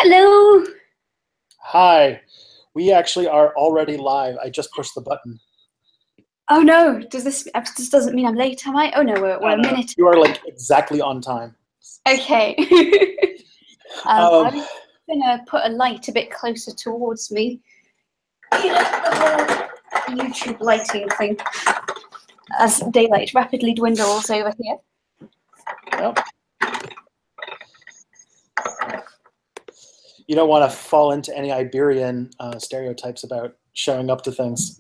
Hello. Hi. We actually are already live. I just pushed the button. Oh no, this doesn't mean I'm late, am I? Oh no, we're a minute. You are like exactly on time. Okay. I was gonna put a light a bit closer towards me. You know, the whole YouTube lighting thing as daylight rapidly dwindles over here. Yep. You don't want to fall into any Iberian stereotypes about showing up to things.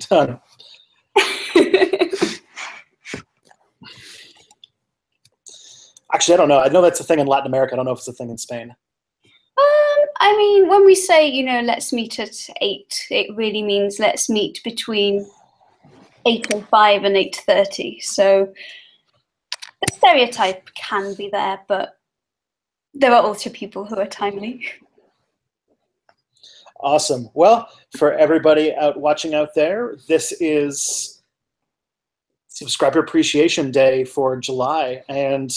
Actually, I don't know. I know that's a thing in Latin America. I don't know if it's a thing in Spain. I mean, when we say, let's meet at 8, it really means let's meet between 8:05 and 8:30. So the stereotype can be there, but there are also people who are timely. Awesome. Well, for everybody watching out there, this is Subscriber Appreciation Day for July, and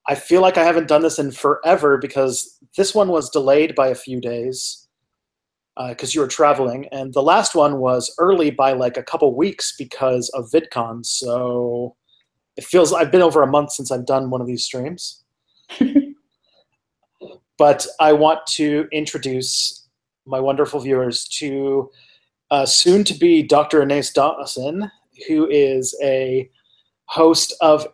I feel like I haven't done this in forever because this one was delayed by a few days because you were traveling, and the last one was early by like a couple weeks because of VidCon. So it feels I've been over a month since I've done one of these streams. But I want to introduce my wonderful viewers to soon-to-be Dr. Ines Dawson, who is a host of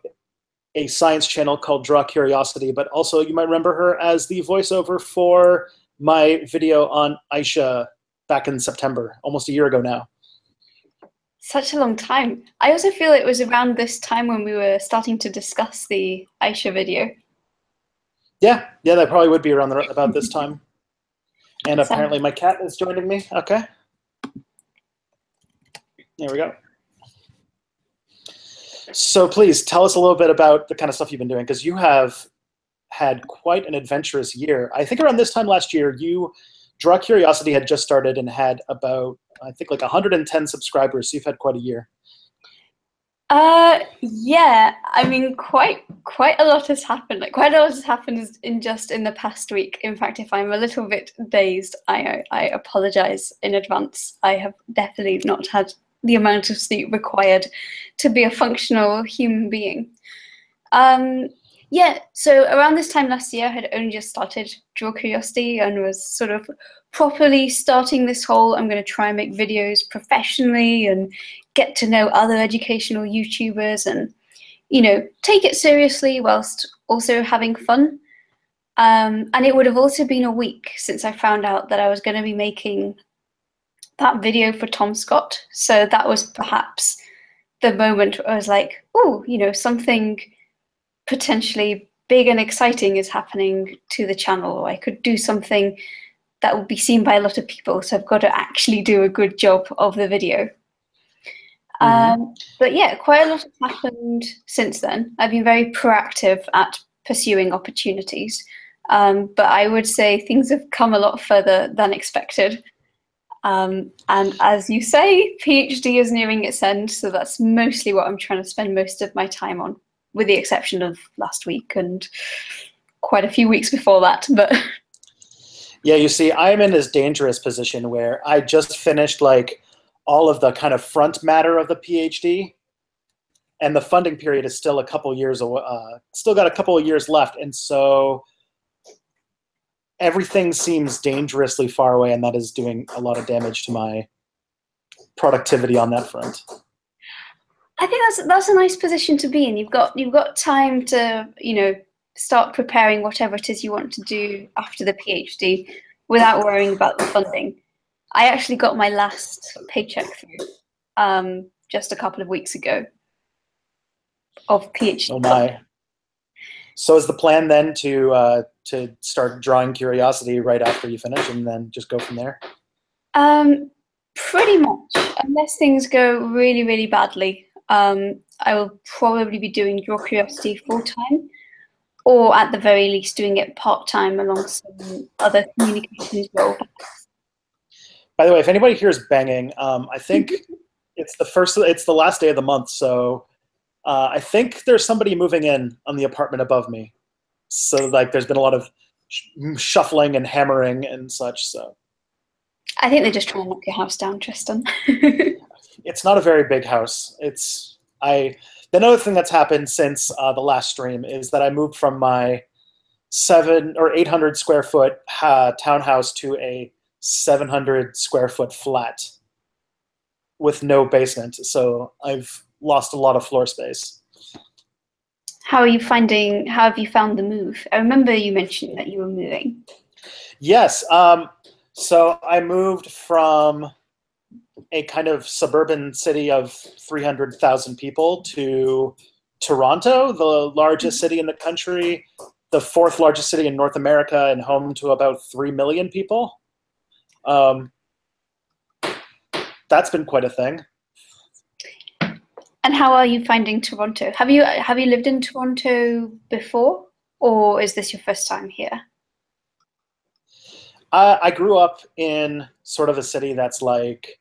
a science channel called Draw Curiosity, but also you might remember her as the voiceover for my video on Aisha back in September, almost a year ago now. Such a long time. I also feel it was around this time when we were starting to discuss the Aisha video. Yeah, that probably would be around about this time. And apparently my cat is joining me. Okay. There we go. So please tell us a little bit about the kind of stuff you've been doing, because you have had quite an adventurous year. I think around this time last year, Draw Curiosity had just started and had about, I think, like 110 subscribers. So you've had quite a year. Yeah, I mean, quite a lot has happened. Like, quite a lot has happened in the past week. In fact, if I'm a little bit dazed, I apologize in advance. I have definitely not had the amount of sleep required to be a functional human being. Yeah, so around this time last year, I had only just started Draw Curiosity and was sort of properly starting this whole, I'm going to try and make videos professionally and get to know other educational YouTubers and, take it seriously whilst also having fun. And it would have also been a week since I found out that I was going to be making that video for Tom Scott. So that was perhaps the moment where I was like, oh, something potentially big and exciting is happening to the channel, or I could do something that will be seen by a lot of people, so I've got to actually do a good job of the video. But yeah, quite a lot has happened since then. I've been very proactive at pursuing opportunities, but I would say things have come a lot further than expected. And as you say, PhD is nearing its end, so that's mostly what I'm trying to spend most of my time on, with the exception of last week and quite a few weeks before that. But yeah, you see, I'm in this dangerous position where I just finished like all of the kind of front matter of the PhD, and the funding period is still a couple years away, still got a couple of years left, and so everything seems dangerously far away, and that is doing a lot of damage to my productivity on that front. I think that's a nice position to be in. You've got time to start preparing whatever it is you want to do after the PhD without worrying about the funding. I actually got my last paycheck through just a couple of weeks ago of PhD. Oh my! So is the plan then to start drawing Curiosity right after you finish, and then just go from there? Pretty much, unless things go really, really badly. I will probably be doing Draw Curiosity full-time, or at the very least doing it part-time along some other communications role. By the way, if anybody hears banging, I think it's the last day of the month, so I think there's somebody moving in on the apartment above me. So like there's been a lot of shuffling and hammering and such. So I think they're just trying to knock your house down, Tristan. it's not a very big house. Another thing that's happened since the last stream is that I moved from my 700 or 800 square foot townhouse to a 700 square foot flat with no basement. So I've lost a lot of floor space. How have you found the move? I remember you mentioned that you were moving. Yes. So I moved from a kind of suburban city of 300,000 people to Toronto, the largest city in the country, the fourth largest city in North America, and home to about 3 million people. That's been quite a thing. And how are you finding Toronto? Have you lived in Toronto before, or is this your first time here? I grew up in sort of a city that's like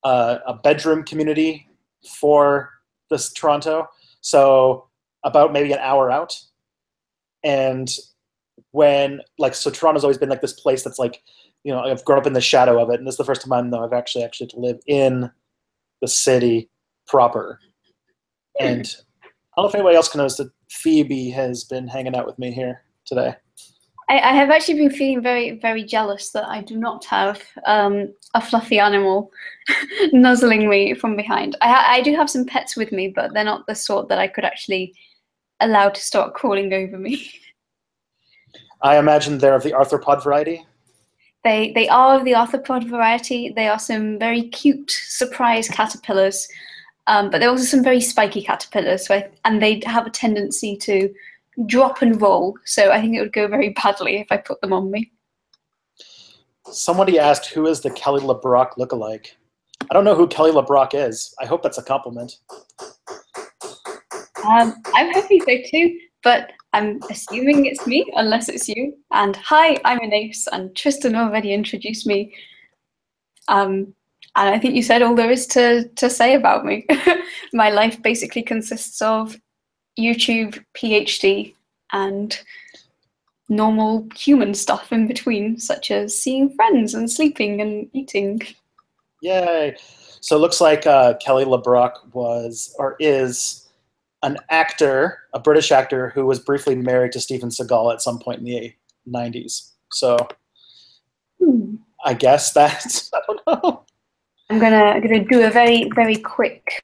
a bedroom community for this Toronto, so about maybe an hour out. And so Toronto's always been like this place that's like, I've grown up in the shadow of it, and this is the first time I've actually to live in the city proper. And I don't know if anybody else can notice that Phoebe has been hanging out with me here today. I have actually been feeling very, very jealous that I do not have a fluffy animal nuzzling me from behind. I do have some pets with me, but they're not the sort that I could actually allow to start crawling over me. I imagine they're of the arthropod variety. They are of the arthropod variety. They are some very cute surprise caterpillars, but they're also some very spiky caterpillars. And they have a tendency to drop and roll. So I think it would go very badly if I put them on me. Somebody asked, who is the Kelly LeBrock lookalike? I don't know who Kelly LeBrock is. I hope that's a compliment. I'm hoping so too, but I'm assuming it's me, unless it's you. And hi, I'm Ines, and Tristan already introduced me. And I think you said all there is to say about me. My life basically consists of YouTube, PhD, and normal human stuff in between, such as seeing friends and sleeping and eating. Yay! So it looks like Kelly LeBrock is an actor, a British actor who was briefly married to Steven Seagal at some point in the 90s. So I guess that's, I don't know. I'm gonna do a very, very quick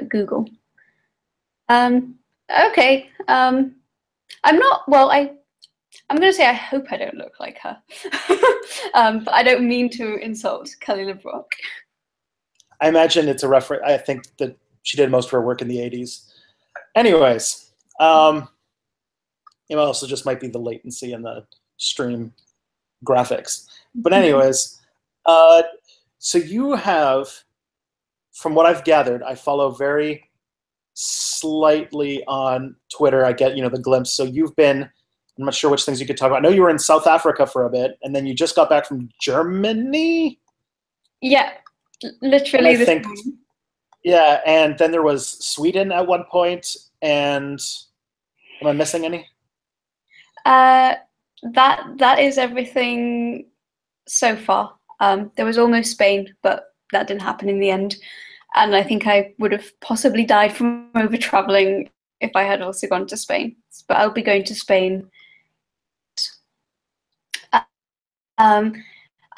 Google. Okay. I'm not, well, I'm gonna say I hope I don't look like her. But I don't mean to insult Kelly LeBrock. I imagine it's a reference. I think that she did most of her work in the 80s. Anyways, it also just might be the latency in the stream graphics. But anyways, so you have, from what I've gathered, I follow very slightly on Twitter. I get, the glimpse. So you've been, I'm not sure which things you could talk about. I know you were in South Africa for a bit, and then you just got back from Germany? Yeah, literally this morning. Yeah, and then there was Sweden at one point, and am I missing any? That is everything so far. There was almost Spain, but that didn't happen in the end. And I think I would have possibly died from over traveling if I had also gone to Spain. But I'll be going to Spain. I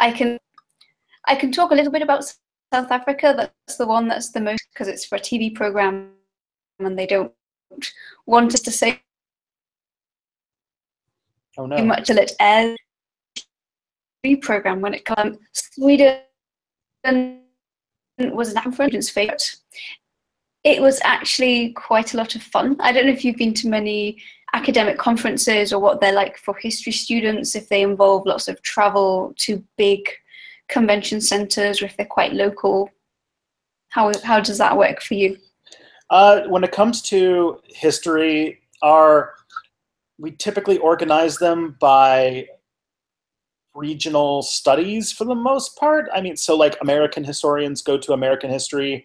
can talk a little bit about South Africa. That's the one that's the most, because it's for a TV program and they don't want us to say too much till it airs. TV program when it comes. Sweden was an African's favorite. It was actually quite a lot of fun. I don't know if you've been to many academic conferences or what they're like for history students, if they involve lots of travel to big convention centers or if they're quite local. How does that work for you? When it comes to history, we typically organize them by regional studies for the most part. I mean, so like American historians go to American history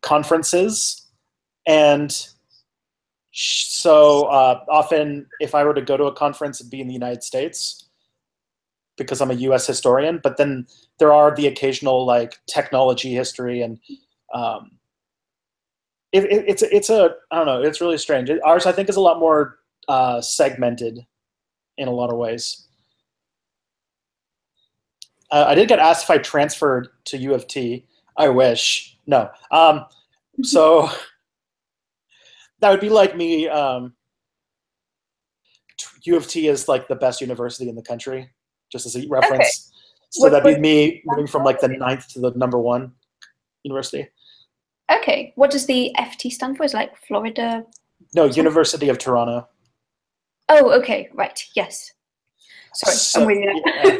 conferences, and So often, if I were to go to a conference, it'd be in the United States because I'm a U.S. historian. But then there are the occasional like technology history, and it's a I don't know. It's really strange. Ours, I think, is a lot more segmented in a lot of ways. I did get asked if I transferred to U of T. I wish. No. So that would be like me. U of T is like the best university in the country, just as a reference. Okay. So that'd be me moving from like the 9th to the #1 university. Okay. What does the FT stand for? Is it like Florida? No, University of Toronto. Oh, okay. Right. Yes. Sorry, So, I'm with you now. yeah,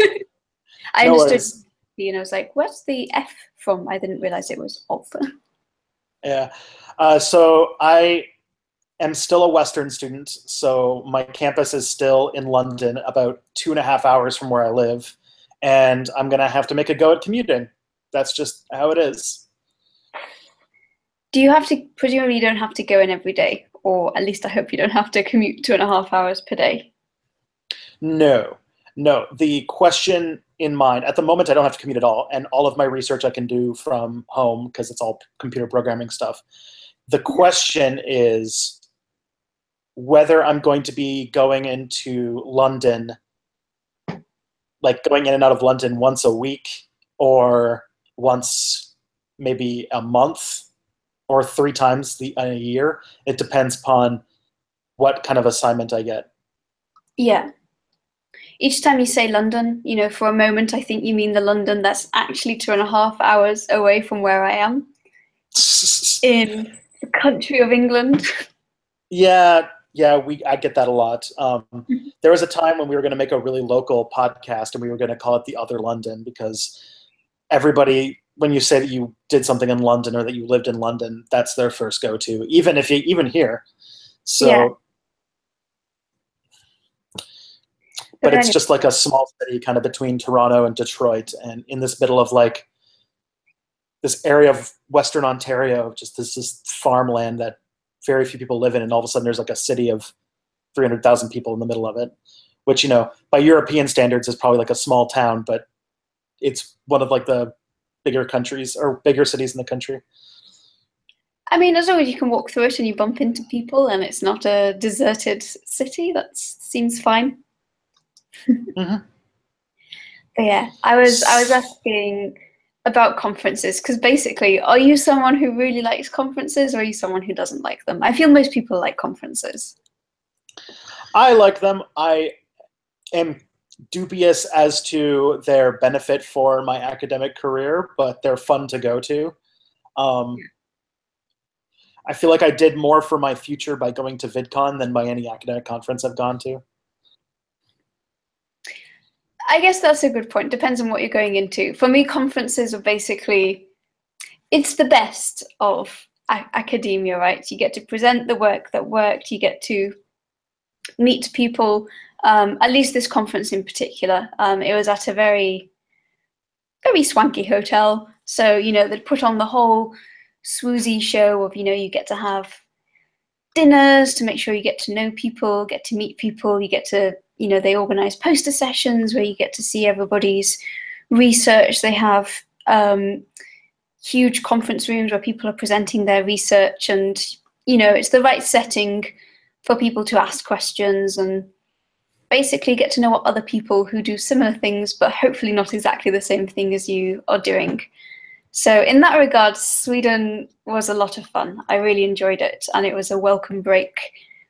I no understood, worries. and I was like, what's the F from? I didn't realize it was alpha. Yeah. So I am still a Western student. So my campus is still in London, about 2.5 hours from where I live. And I'm going to have to make a go at commuting. That's just how it is. Do you have to, presumably you don't have to go in every day, or at least I hope you don't have to commute 2.5 hours per day? No. The question in mind, at the moment, I don't have to commute at all. And all of my research I can do from home because it's all computer programming stuff. The question is whether I'm going to be going into London, like going in and out of London once a week or once maybe a month or 3 times a year. It depends upon what kind of assignment I get. Yeah. Each time you say London, for a moment, I think you mean the London that's actually 2.5 hours away from where I am in the country of England. Yeah, I get that a lot. There was a time when we were going to make a really local podcast, and we were going to call it The Other London, because everybody, when you say that you did something in London or that you lived in London, that's their first go-to, even here. So, Yeah. but it's just like a small city kind of between Toronto and Detroit, and in this middle of like this area of Western Ontario, just this farmland that very few people live in, and all of a sudden there's like a city of 300,000 people in the middle of it, which, by European standards is probably like a small town, but it's one of like the bigger countries or bigger cities in the country. I mean, as long as you can walk through it and you bump into people and it's not a deserted city, that seems fine. Mm-hmm. But yeah, I was asking about conferences, because basically, are you someone who really likes conferences, or are you someone who doesn't like them? I feel most people like conferences. I like them. I am dubious as to their benefit for my academic career, but they're fun to go to. I feel like I did more for my future by going to VidCon than by any academic conference I've gone to. I guess that's a good point. Depends on what you're going into. For me, conferences are basically, it's the best of academia, right? You get to present the work that worked. You get to meet people. At least this conference in particular, it was at a very, very swanky hotel. So, they'd put on the whole swoozy show of, you get to have dinners to make sure you get to know people, get to meet people, you get to, they organize poster sessions where you get to see everybody's research. They have huge conference rooms where people are presenting their research, and, it's the right setting for people to ask questions and basically get to know what other people who do similar things, but hopefully not exactly the same thing as you are doing. So in that regard, Sweden was a lot of fun. I really enjoyed it, and it was a welcome break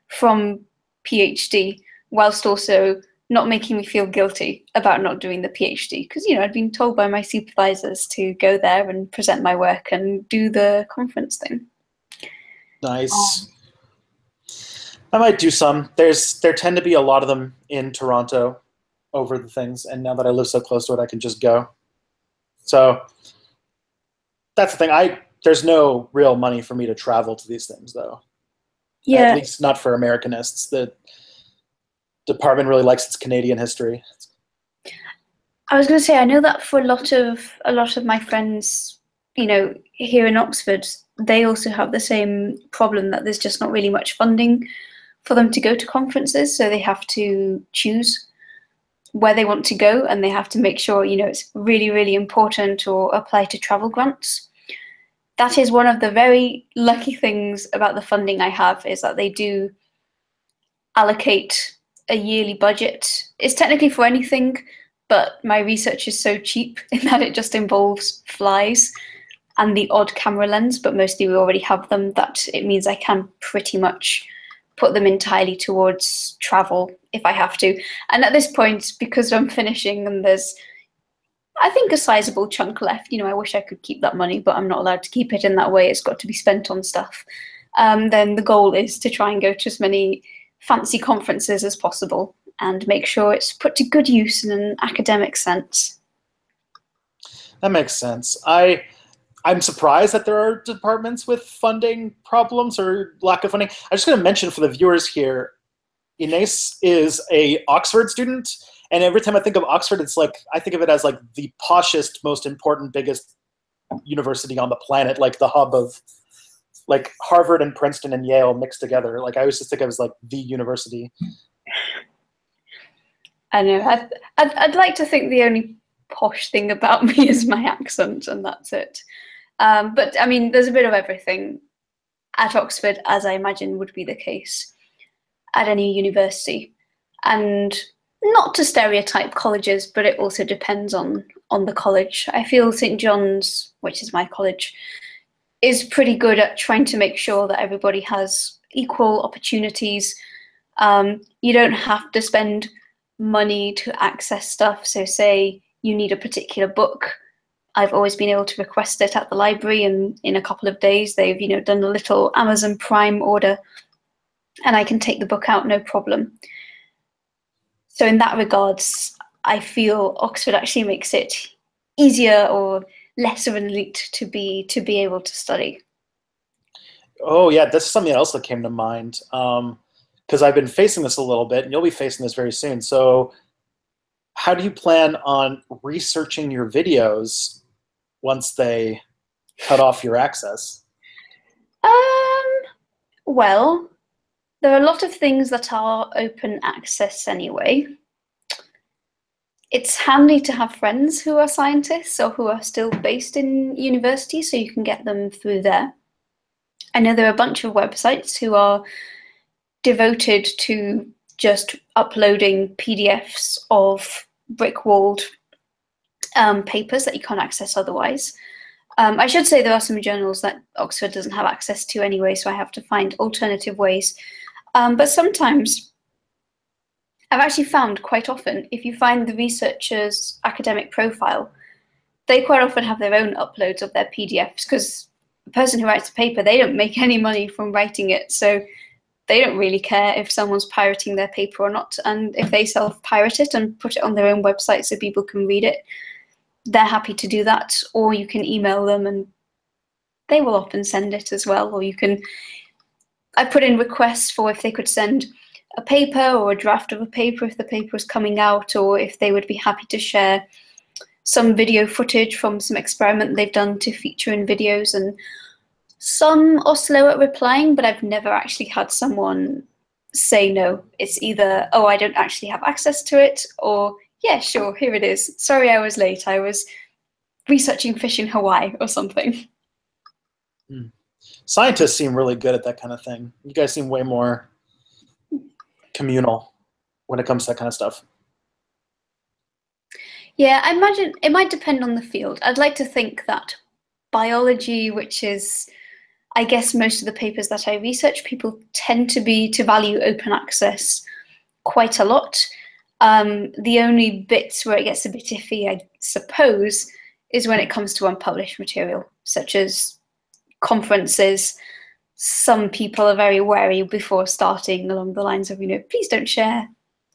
from PhD, whilst also not making me feel guilty about not doing the PhD, because I'd been told by my supervisors to go there and present my work and do the conference thing. Nice. I might do some. There tend to be a lot of them in Toronto over the things, and now that I live so close to it, I can just go. So that's the thing. There's no real money for me to travel to these things, though. Yeah. At least not for Americanists. The department really likes its Canadian history. I was going to say, I know that for a lot of my friends, here in Oxford, they also have the same problem that there's just not really much funding for them to go to conferences, so they have to choose where they want to go, and they have to make sure, you know, it's really, really important, or apply to travel grants. That is one of the very lucky things about the funding I have, is that they do allocate a yearly budget. It's technically for anything, but my research is so cheap in that it just involves flies and the odd camera lens, but mostly we already have them, that it means I can pretty much put them entirely towards travel if I have to. And at this point, because I'm finishing and there's, I think, a sizable chunk left, you know, I wish I could keep that money, but I'm not allowed to keep it in that way. It's got to be spent on stuff. Then the goal is to try and go to as many fancy conferences as possible and make sure it's put to good use in an academic sense. That makes sense. I'm surprised that there are departments with funding problems or lack of funding. I'm just going to mention for the viewers here, Ines is a Oxford student, and every time I think of Oxford, it's like, I think of it as like the poshest, most important, biggest university on the planet, like the hub of like Harvard and Princeton and Yale mixed together. Like I always just think of it as like the university. I know. I'd like to think the only posh thing about me is my accent, and that's it. But I mean, there's a bit of everything at Oxford, as I imagine would be the case at any university. And not to stereotype colleges, but it also depends on the college. I feel St. John's, which is my college, is pretty good at trying to make sure that everybody has equal opportunities. You don't have to spend money to access stuff. So say you need a particular book, I've always been able to request it at the library, and in a couple of days they've, you know, done a little Amazon Prime order and I can take the book out, no problem. So in that regards, I feel Oxford actually makes it easier or less of an elite to be able to study. Oh yeah, that's something else that came to mind. Because I've been facing this a little bit, and you'll be facing this very soon. So how do you plan on researching your videos once they cut off your access? Well, there are a lot of things that are open access anyway. It's handy to have friends who are scientists or who are still based in university, so you can get them through there. I know there are a bunch of websites who are devoted to just uploading PDFs of brick-walled papers that you can't access otherwise. I should say there are some journals that Oxford doesn't have access to anyway, so I have to find alternative ways. But sometimes, I've actually found quite often, if you find the researcher's academic profile, they quite often have their own uploads of their PDFs, because the person who writes the paper, they don't make any money from writing it, so they don't really care if someone's pirating their paper or not. And if they self-pirate it and put it on their own website so people can read it, they're happy to do that. Or you can email them and they will often send it as well. Or you can, I put in requests for if they could send a paper or a draft of a paper if the paper is coming out, or if they would be happy to share some video footage from some experiment they've done to feature in videos. And some are slow at replying, but I've never actually had someone say no. It's either, oh, I don't actually have access to it, or yeah, sure, here it is. Sorry I was late. I was researching fish in Hawaii or something. Scientists seem really good at that kind of thing. You guys seem way more communal when it comes to that kind of stuff. Yeah, I imagine it might depend on the field. I'd like to think that biology, which is, I guess, most of the papers that I research, people tend to value open access quite a lot. The only bits where it gets a bit iffy, I suppose, is when it comes to unpublished material, such as conferences. Some people are very wary before starting, along the lines of, you know, please don't share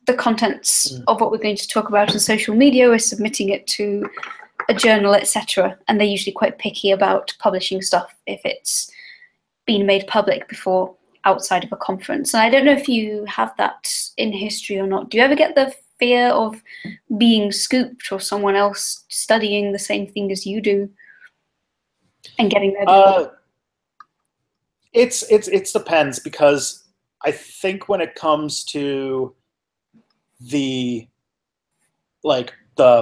the contents of what we're going to talk about on social media. We're submitting it to a journal, etc. And they're usually quite picky about publishing stuff if it's been made public before outside of a conference. And I don't know if you have that in history or not. Do you ever get the fear of being scooped, or someone else studying the same thing as you do and getting their It depends, because I think when it comes to the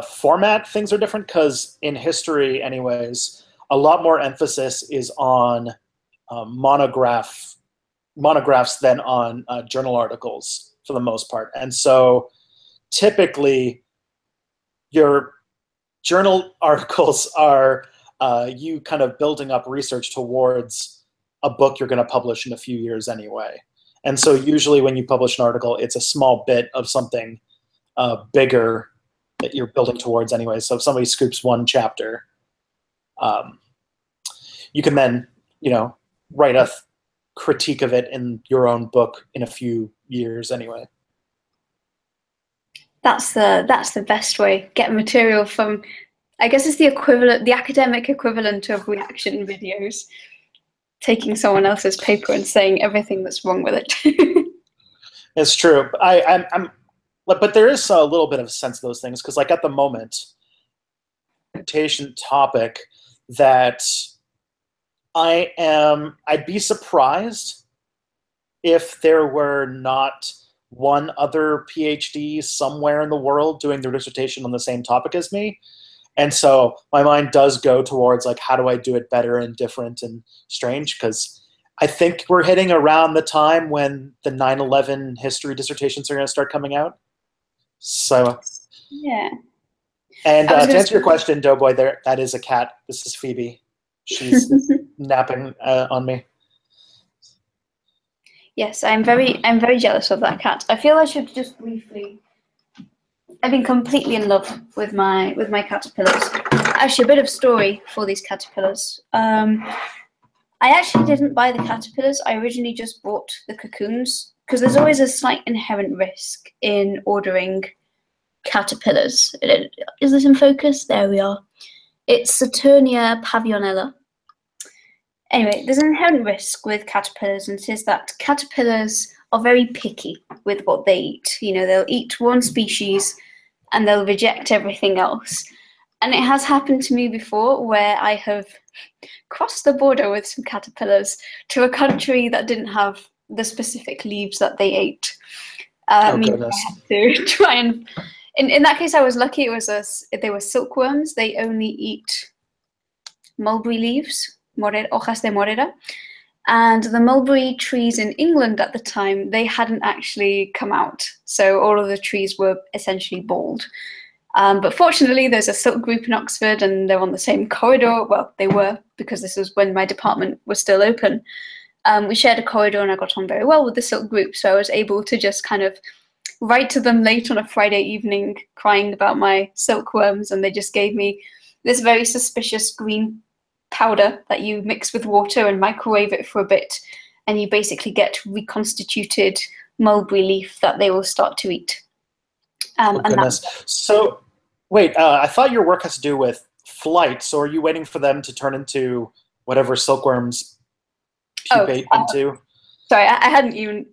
format, things are different, because in history anyways, a lot more emphasis is on monographs than on journal articles for the most part. And so typically your journal articles are you kind of building up research towards a book you're going to publish in a few years anyway. And so usually when you publish an article, it's a small bit of something bigger that you're building towards anyway. So if somebody scoops one chapter, you can then, write a critique of it in your own book in a few years anyway. That's the best way. Get material from, I guess it's the academic equivalent of reaction videos. Taking someone else's paper and saying everything that's wrong with it. It's true. But there is a little bit of a sense of those things, because at the moment, topic that I'd be surprised if there were not one other PhD somewhere in the world doing their dissertation on the same topic as me. And so my mind does go towards how do I do it better and different and strange, because I think we're hitting around the time when the 9/11 history dissertations are going to start coming out. So yeah. And to answer your question, Doughboy, that is a cat. This is Phoebe. She's napping on me. Yes, I'm very jealous of that cat. I feel I should just briefly. I've been completely in love with my caterpillars. Actually, a bit of story for these caterpillars. I actually didn't buy the caterpillars. I originally just bought the cocoons, because there's always a slight inherent risk in ordering caterpillars. Is this in focus? There we are. It's Saturnia pavionella. Anyway, there's an inherent risk with caterpillars, and it is that caterpillars are very picky with what they eat. They'll eat one species and they'll reject everything else. And it has happened to me before, where I have crossed the border with some caterpillars to a country that didn't have the specific leaves that they ate. Goodness. I had to try and... In that case, I was lucky. They were silkworms. They only eat mulberry leaves, hojas de morera. And the mulberry trees in England at the time, they hadn't actually come out. So all of the trees were essentially bald. But fortunately, there's a silk group in Oxford, and they're on the same corridor. Well, they were, because this was when my department was still open. We shared a corridor, and I got on very well with the silk group. So I was able to just kind of write to them late on a Friday evening, crying about my silkworms, and they just gave me this very suspicious green powder that you mix with water and microwave it for a bit, and you basically get reconstituted mulberry leaf that they will start to eat. Goodness. So, wait, I thought your work has to do with flight, so are you waiting for them to turn into whatever silkworms pupate into? Sorry, I hadn't even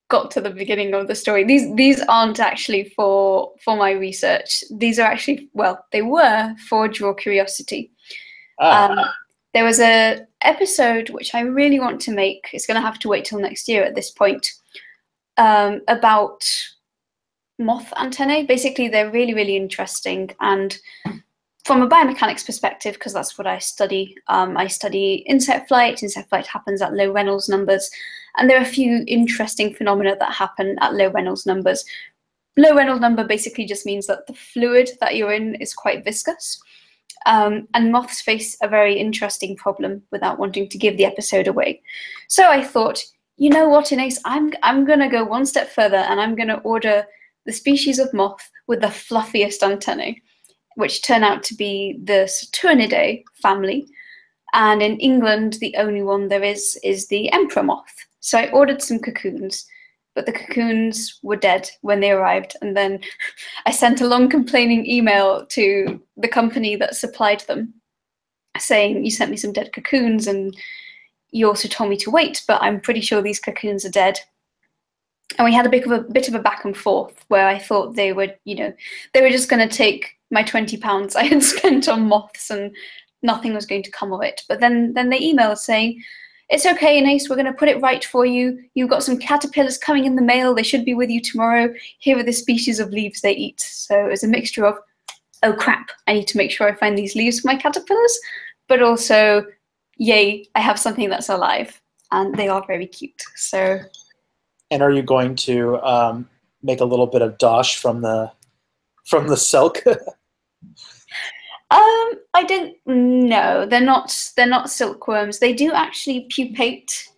got to the beginning of the story. These aren't actually for my research. These are actually, well, they were for Draw Curiosity. There was a episode which I really want to make. It's going to have to wait till next year at this point, about moth antennae. Basically, they're really, really interesting. And from a biomechanics perspective, because that's what I study insect flight. Insect flight happens at low Reynolds numbers. And there are a few interesting phenomena that happen at low Reynolds numbers. Low Reynolds number basically just means that the fluid that you're in is quite viscous. And moths face a very interesting problem, without wanting to give the episode away. So I thought, you know what, Ines, I'm going to go one step further, and I'm going to order the species of moth with the fluffiest antennae, which turn out to be the Saturnidae family. And in England, the only one there is the emperor moth. So I ordered some cocoons, but the cocoons were dead when they arrived. And then I sent a long complaining email to the company that supplied them, saying, you sent me some dead cocoons, and you also told me to wait, but I'm pretty sure these cocoons are dead. And we had a bit of a back and forth, where I thought they were just going to take my £20 I had spent on moths, and nothing was going to come of it. But then they emailed saying, it's okay, Ines, we're going to put it right for you. You've got some caterpillars coming in the mail. They should be with you tomorrow. Here are the species of leaves they eat. So it was a mixture of, oh crap, I need to make sure I find these leaves for my caterpillars, but also, yay, I have something that's alive, and they are very cute. So. And are you going to make a little bit of dosh from the silk? I didn't. No, they're not silkworms. They do actually pupate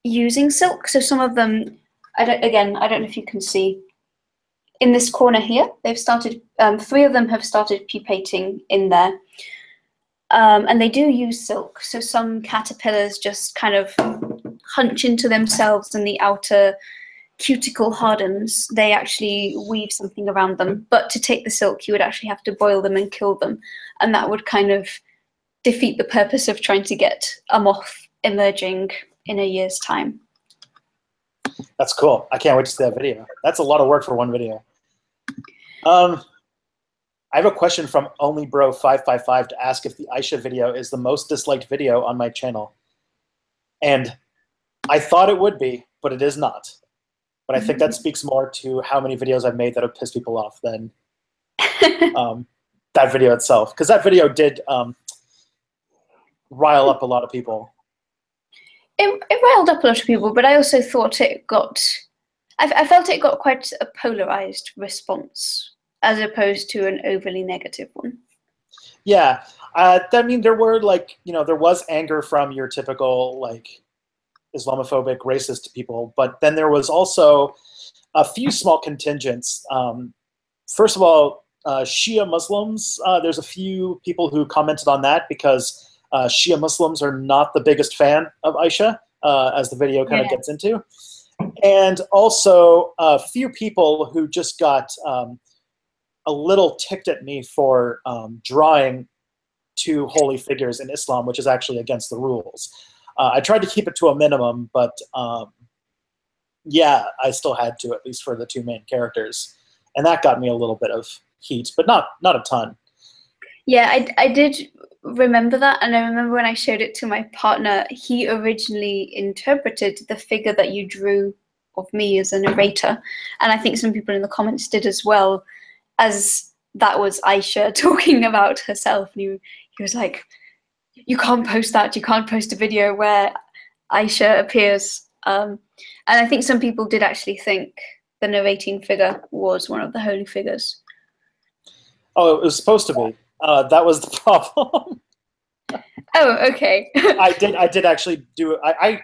using silk. So some of them, I don't know if you can see in this corner here. They've started. 3 of them have started pupating in there, and they do use silk. So some caterpillars just kind of hunch into themselves, and the outer cuticle hardens. They actually weave something around them, but to take the silk you would actually have to boil them and kill them, and that would kind of defeat the purpose of trying to get a moth emerging in a year's time. That's cool. I can't wait to see that video. That's a lot of work for one video. I have a question from OnlyBro555 to ask if the Aisha video is the most disliked video on my channel, and I thought it would be, but it is not. But I think that speaks more to how many videos I've made that have pissed people off than that video itself. Because that video did rile up a lot of people. It riled up a lot of people, but I also thought it got... I felt it got quite a polarized response as opposed to an overly negative one. Yeah. I mean, there were, like, there was anger from your typical, like, Islamophobic, racist people, but then there was also a few small contingents. First of all, Shia Muslims, there's a few people who commented on that because Shia Muslims are not the biggest fan of Aisha, as the video kind of gets into. And also a few people who just got a little ticked at me for drawing 2 holy figures in Islam, which is actually against the rules. I tried to keep it to a minimum, but yeah, I still had to, at least for the 2 main characters. And that got me a little bit of heat, but not a ton. Yeah, I did remember that, and I remember when I showed it to my partner, he originally interpreted the figure that you drew of me as a narrator, and I think some people in the comments did as well, as that was Aisha talking about herself, and he was like, you can't post that. You can't post a video where Aisha appears. And I think some people did actually think the narrating figure was one of the holy figures. Oh, it was supposed to be. That was the problem. Oh, okay. I did actually do it.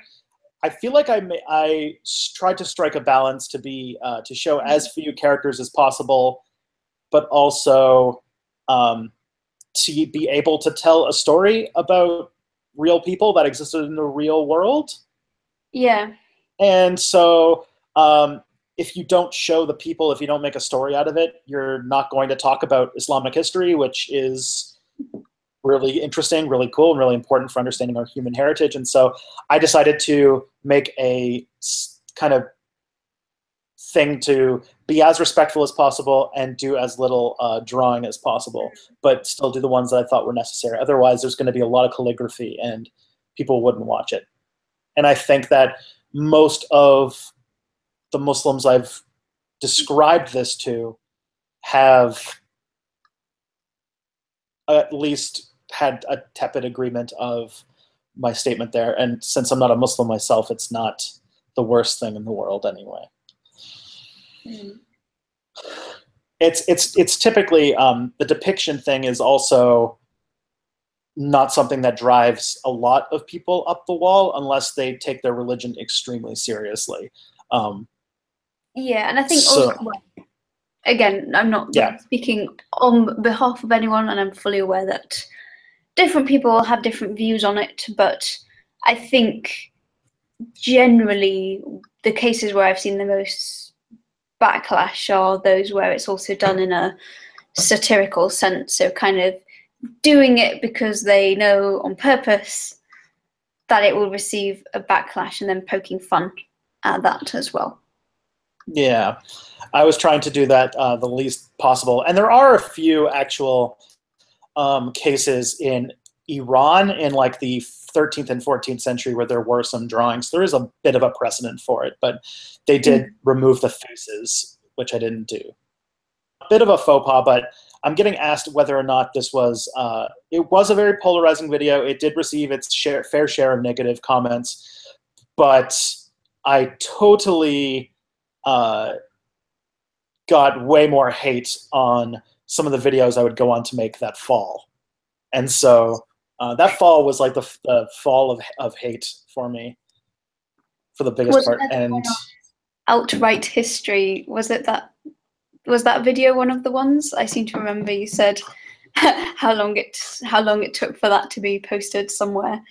I feel like I tried to strike a balance to be to show as few characters as possible, but also to be able to tell a story about real people that existed in the real world. Yeah. And so if you don't show the people, if you don't make a story out of it, you're not going to talk about Islamic history, which is really interesting, really cool, and really important for understanding our human heritage. And so I decided to make a kind of thing to be as respectful as possible and do as little drawing as possible, but still do the ones that I thought were necessary. Otherwise, there's going to be a lot of calligraphy and people wouldn't watch it. And I think that most of the Muslims I've described this to have at least had a tepid agreement of my statement there. And since I'm not a Muslim myself, it's not the worst thing in the world anyway. Mm. It's typically the depiction thing is also not something that drives a lot of people up the wall unless they take their religion extremely seriously. Yeah, and I think also, well, again, I'm not speaking on behalf of anyone, and I'm fully aware that different people have different views on it, but I think generally the cases where I've seen the most backlash are those where it's also done in a satirical sense, so kind of doing it because they know on purpose that it will receive a backlash and then poking fun at that as well. Yeah, I was trying to do that the least possible. And there are a few actual cases in Iran in like the 13th and 14th century, where there were some drawings. There is a bit of a precedent for it, but they did remove the faces, which I didn't do. A bit of a faux pas, but I'm getting asked whether or not this was, it was a very polarizing video. It did receive its fair share of negative comments, but I totally got way more hate on some of the videos I would go on to make that fall. And so that fall was like the fall of hate for me, for the biggest part. And outright history, was that video one of the ones? I seem to remember you said how long it took for that to be posted somewhere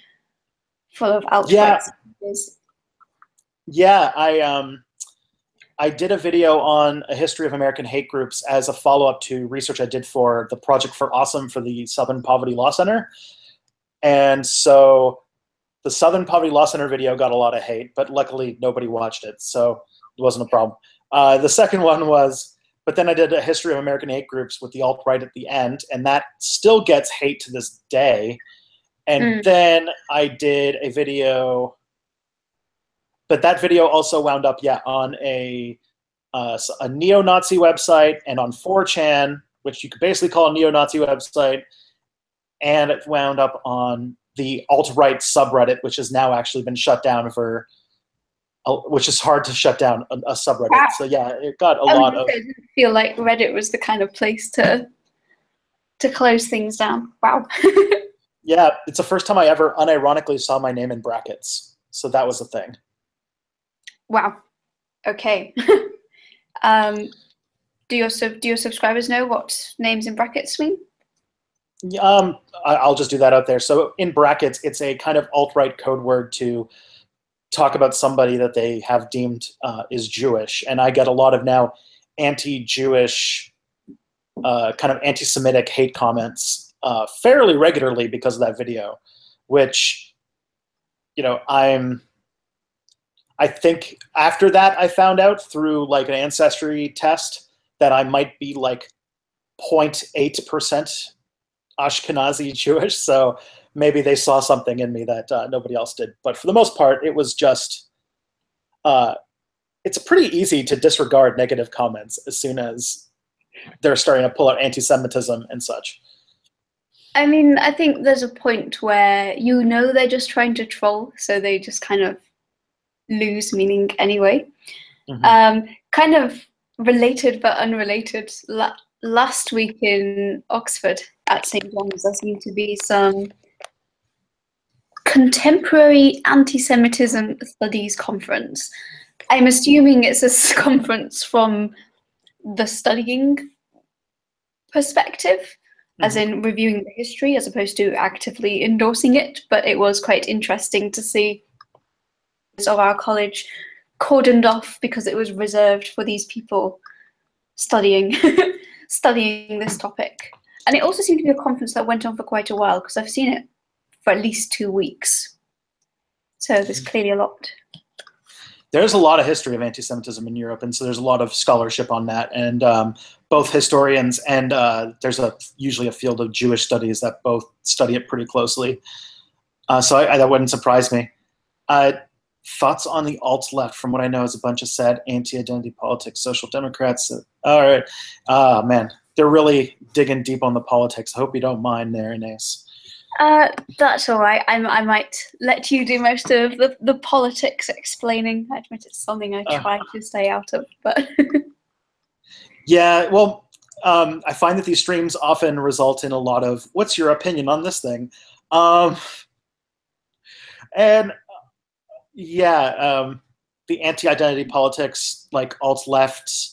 full of outright images. Yeah, I did a video on a history of American hate groups as a follow-up to research I did for the Project for Awesome for the Southern Poverty Law Center. And so the Southern Poverty Law Center video got a lot of hate, but luckily nobody watched it, so it wasn't a problem. The second one was, but then I did a history of American hate groups with the alt-right at the end, and that still gets hate to this day. And then I did a video, but that video also wound up, on a neo-Nazi website and on 4chan, which you could basically call a neo-Nazi website, and it wound up on the alt-right subreddit, which has now actually been shut down for, which is hard to shut down a subreddit. Wow. So yeah, it got a lot of. I didn't feel like Reddit was the kind of place to close things down. Wow. Yeah, it's the first time I ever unironically saw my name in brackets. So that was a thing. Wow. Okay. Do your subscribers know what names in brackets mean? I'll just do that out there. So in brackets, it's a kind of alt-right code word to talk about somebody that they have deemed is Jewish. And I get a lot of now anti-Jewish, kind of anti-Semitic hate comments fairly regularly because of that video, which, I think after that I found out through like an ancestry test that I might be like 0.8% Ashkenazi Jewish, so maybe they saw something in me that nobody else did. But for the most part, it was just, it's pretty easy to disregard negative comments as soon as they're starting to pull out anti-Semitism and such. I mean, I think there's a point where they're just trying to troll, so they just kind of lose meaning anyway. Kind of related but unrelated. Last week in Oxford at St. John's, there seemed to be some contemporary anti-Semitism studies conference. I'm assuming it's a conference from the studying perspective, as in reviewing the history as opposed to actively endorsing it. But it was quite interesting to see of our college cordoned off because it was reserved for these people studying this topic. And it also seemed to be a conference that went on for quite a while, because I've seen it for at least 2 weeks. So there's clearly a lot. There's a lot of history of anti-Semitism in Europe, and so there's a lot of scholarship on that. And both historians and there's usually a field of Jewish studies that both study it pretty closely. So that wouldn't surprise me. Thoughts on the alt-left? From what I know, is a bunch of sad anti-identity politics, social democrats. All right. Man, they're really digging deep on the politics. I hope you don't mind there, Ines. That's all right. I might let you do most of the politics explaining. I admit it's something I try to stay out of, but yeah. Well, I find that these streams often result in a lot of "What's your opinion on this thing?" And yeah, the anti-identity politics, like alt-left,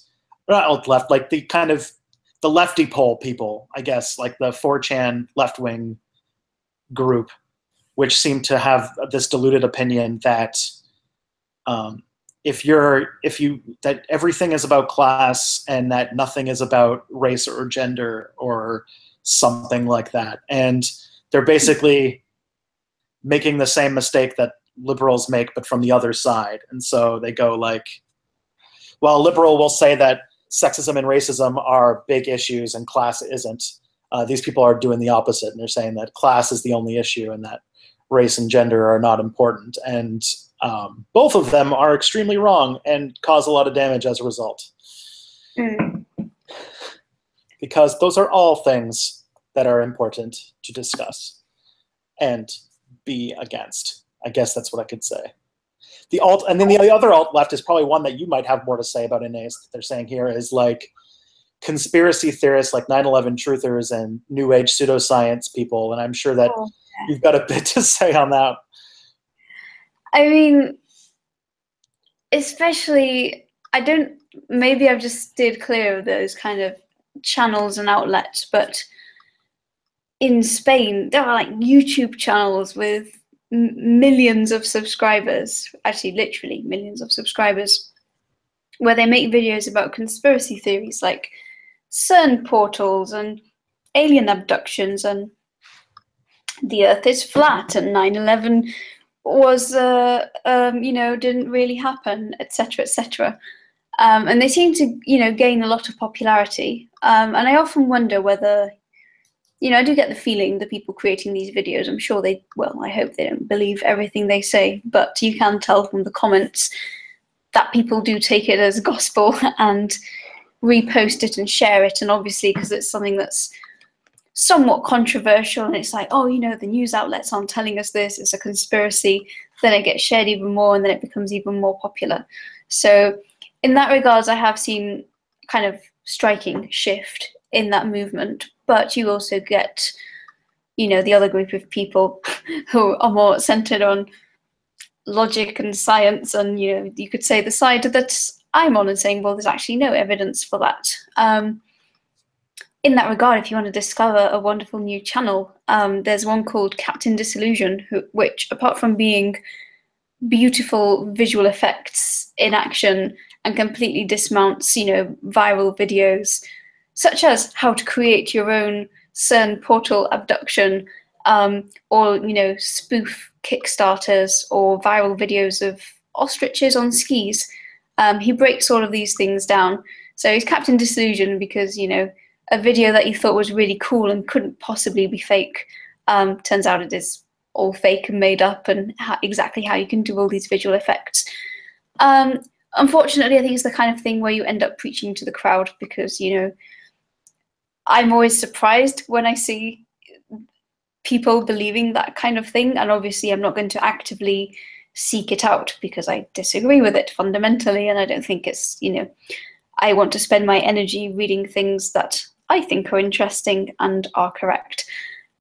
not alt-left, like the kind of the lefty pole people, I guess, like the 4chan left-wing group, which seem to have this diluted opinion that that everything is about class and that nothing is about race or gender or something like that. And they're basically making the same mistake that liberals make, but from the other side. And so they go like, well, a liberal will say that sexism and racism are big issues and class isn't. these people are doing the opposite, and they're saying that class is the only issue and that race and gender are not important. And both of them are extremely wrong and cause a lot of damage as a result. Because those are all things that are important to discuss and be against. I guess that's what I could say. The alt, and then the other alt left is probably one that you might have more to say about, Ines, that they're saying here is like conspiracy theorists like 9/11 truthers and New Age pseudoscience people, and I'm sure that you've got a bit to say on that. I mean, especially, maybe I've just steered clear of those kind of channels and outlets, but in Spain, there are like YouTube channels with millions of subscribers, actually literally millions of subscribers, where they make videos about conspiracy theories like CERN portals and alien abductions and the Earth is flat and 9/11 was, didn't really happen, etc., etc. And they seem to, gain a lot of popularity. And I often wonder whether, I do get the feeling the people creating these videos, I'm sure I hope they don't believe everything they say, but you can tell from the comments that people do take it as gospel and repost it and share it. And obviously, because it's something that's somewhat controversial and it's like, oh, the news outlets aren't telling us this, it's a conspiracy, then it gets shared even more and then it becomes even more popular. So in that regards, I have seen kind of striking shift in that movement, but you also get, the other group of people who are more centered on logic and science, and you could say the side that I'm on and saying, well, there's actually no evidence for that. In that regard, if you want to discover a wonderful new channel, there's one called Captain Disillusion, which, apart from being beautiful visual effects in action and completely dismounts, viral videos, such as how to create your own CERN portal abduction, or, spoof Kickstarters or viral videos of ostriches on skis. He breaks all of these things down. So he's Captain Disillusion because, a video that you thought was really cool and couldn't possibly be fake, turns out it is all fake and made up, and exactly how you can do all these visual effects. Unfortunately, I think it's the kind of thing where you end up preaching to the crowd because, I'm always surprised when I see people believing that kind of thing, and obviously I'm not going to actively seek it out because I disagree with it fundamentally, and I don't think it's, I want to spend my energy reading things that I think are interesting and are correct.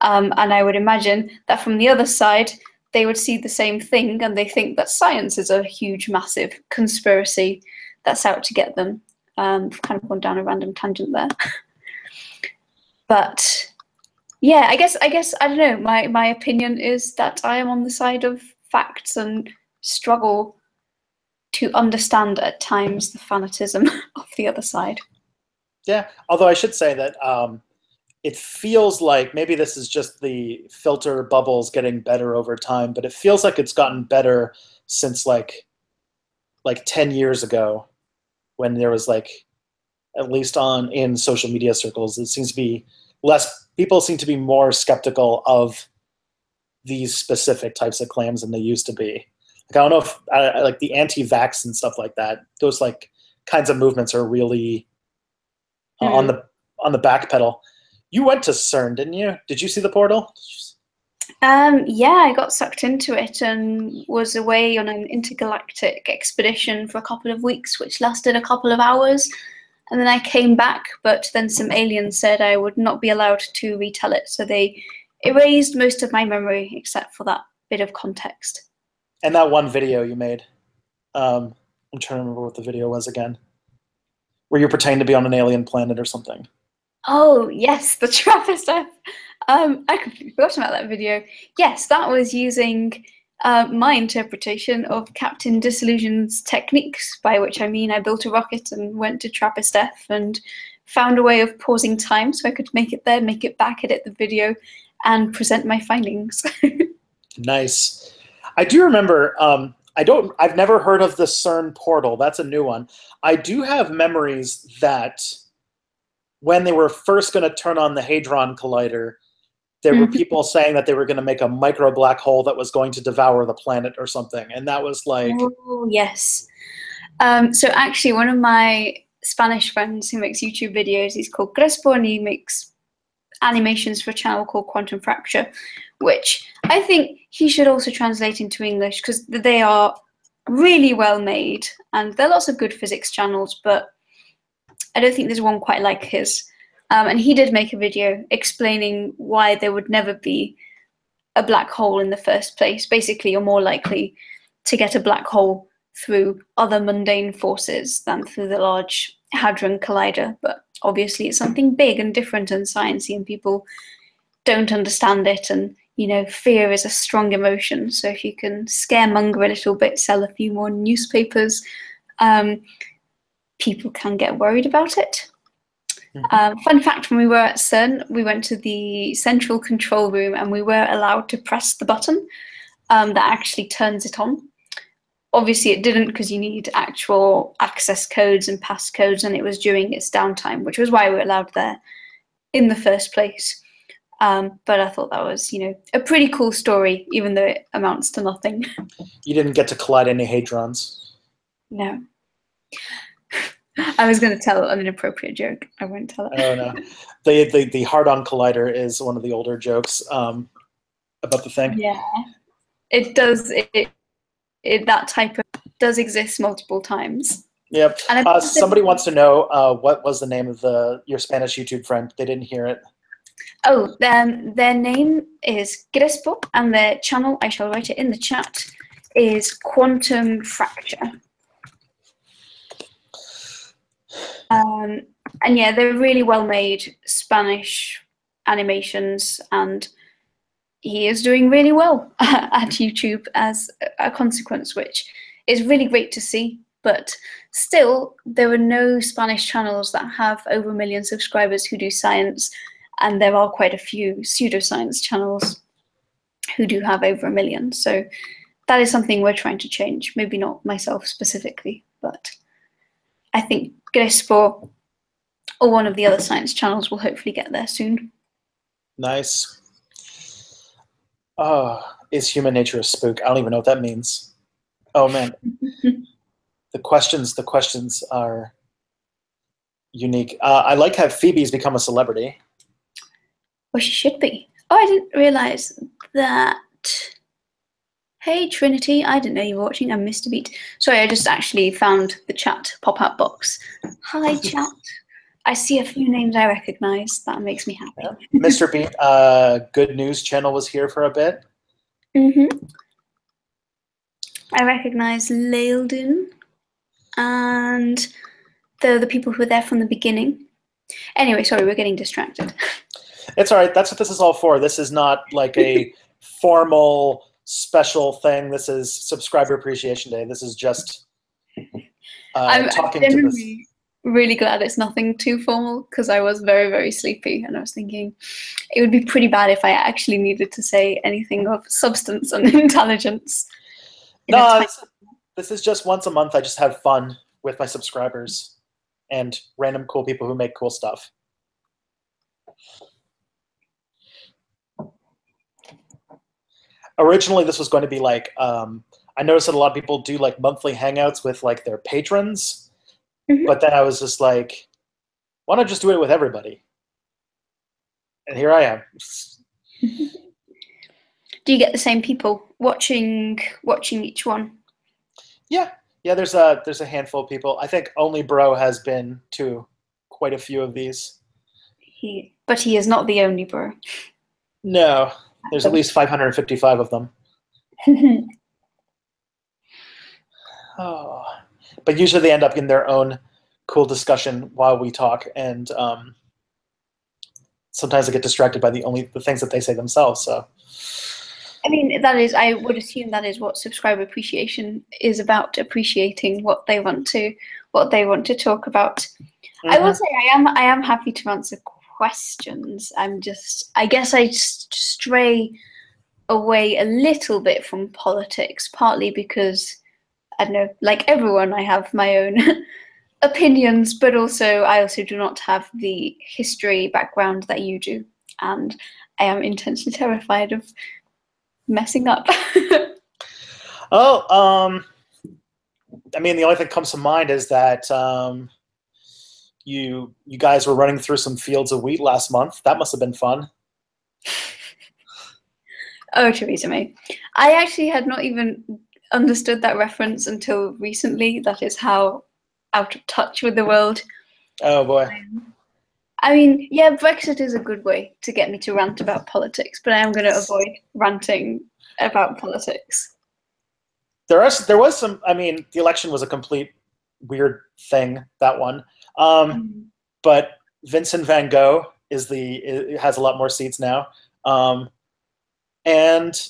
And I would imagine that from the other side, they would see the same thing and they think that science is a huge, massive conspiracy that's out to get them. I've kind of gone down a random tangent there. But yeah, I guess I don't know. My opinion is that I am on the side of facts and struggle to understand at times the fanatism of the other side. Yeah, although I should say that it feels like maybe this is just the filter bubbles getting better over time, but it feels like it's gotten better since like 10 years ago, when there was at least in social media circles, it seems to be people seem to be more skeptical of these specific types of claims than they used to be. I don't know if the anti-vax and stuff like that, those kinds of movements are really on the back pedal. You went to CERN, didn't you? Did you see the portal? Yeah, I got sucked into it and was away on an intergalactic expedition for a couple of weeks, which lasted a couple of hours. And then I came back, but then some aliens said I would not be allowed to retell it. So they erased most of my memory except for that bit of context. And that one video you made, I'm trying to remember what the video was again, where you pretend to be on an alien planet or something. Oh, yes, the Trappist F. I completely forgot about that video. Yes, that was using my interpretation of Captain Disillusion's techniques, by which I mean I built a rocket and went to Trappist F and found a way of pausing time so I could make it there, make it back, edit the video, and present my findings. Nice. I do remember, I've never heard of the CERN portal. That's a new one. I do have memories that when they were first going to turn on the Hadron Collider, there were people saying that they were going to make a micro black hole that was going to devour the planet or something. And that was like... Oh, yes. So actually, one of my Spanish friends who makes YouTube videos, he's called Crespo, and he makes animations for a channel called Quantum Fracture, which I think he should also translate into English, because they are really well made, and there are lots of good physics channels, but I don't think there's one quite like his. And he did make a video explaining why there would never be a black hole in the first place. Basically, you're more likely to get a black hole through other mundane forces than through the Large Hadron Collider. But obviously it's something big and different and sciencey, and people don't understand it, and you know, fear is a strong emotion. So if you can scaremonger a little bit, sell a few more newspapers, people can get worried about it. Fun fact, when we were at CERN, we went to the central control room and we were allowed to press the button that actually turns it on. Obviously it didn't, because you need actual access codes and passcodes, and it was during its downtime, which was why we were allowed there in the first place. But I thought that was, you know, a pretty cool story, even though it amounts to nothing. You didn't get to collide any hadrons. No. I was going to tell an inappropriate joke. I won't tell it. Oh, no. The hard-on collider is one of the older jokes about the thing. Yeah. It does. That type of does exist multiple times. Yep. And somebody wants to know what was the name of your Spanish YouTube friend. They didn't hear it. Oh, their name is Crespo, and their channel, I shall write it in the chat, is Quantum Fracture. And yeah, they're really well made Spanish animations, and he is doing really well at YouTube as a consequence, which is really great to see. But still, there are no Spanish channels that have over 1 million subscribers who do science, and there are quite a few pseudoscience channels who do have over 1 million. So that is something we're trying to change. Maybe not myself specifically, but I think Crespo or one of the other science channels will hopefully get there soon. Nice. Oh, is human nature a spook? I don't even know what that means. Oh man. The questions are unique. I like how Phoebe's become a celebrity. Well, she should be. Oh, I didn't realize that. Hey, Trinity, I didn't know you were watching. I missed a beat. Sorry, I just actually found the chat pop-up box. Hi, chat. I see a few names I recognize. That makes me happy. Yeah. Mr. Beat, Good News Channel was here for a bit. I recognize Leildon and the people who were there from the beginning. Anyway, sorry, we're getting distracted. It's all right. That's what this is all for. This is not like a formal special thing. This is Subscriber Appreciation Day. This is just talking to this. Really glad it's nothing too formal, because I was very, very sleepy, and I was thinking it would be pretty bad if I actually needed to say anything of substance and intelligence. No, this is just once a month. I just have fun with my subscribers and random cool people who make cool stuff. Originally, this was going to be like, I noticed that a lot of people do like monthly hangouts with like their patrons. But then I was just like, why not just do it with everybody? And here I am. Do you get the same people watching each one? Yeah. There's a handful of people. I think only Bro has been to quite a few of these. But he is not the only Bro. No, there's at least 555 of them. Oh. But usually they end up in their own cool discussion while we talk, and sometimes I get distracted by the things that they say themselves. So, I mean, I would assume that is what subscriber appreciation is about: appreciating what they want to talk about. I will say I am happy to answer questions. I guess I just stray away a little bit from politics, partly because, I don't know, like everyone, I have my own opinions, but also I also do not have the history background that you do, and I am intensely terrified of messing up. Oh, I mean, the only thing that comes to mind is that you guys were running through some fields of wheat last month. That must have been fun. Oh, Theresa May. I actually had not even understood that reference until recently. That is how out of touch with the world. Oh boy. I mean, yeah, Brexit is a good way to get me to rant about politics, but I am going to avoid ranting about politics. There was some. I mean, the election was a complete weird thing, that one. But Vincent Van Gogh has a lot more seats now, and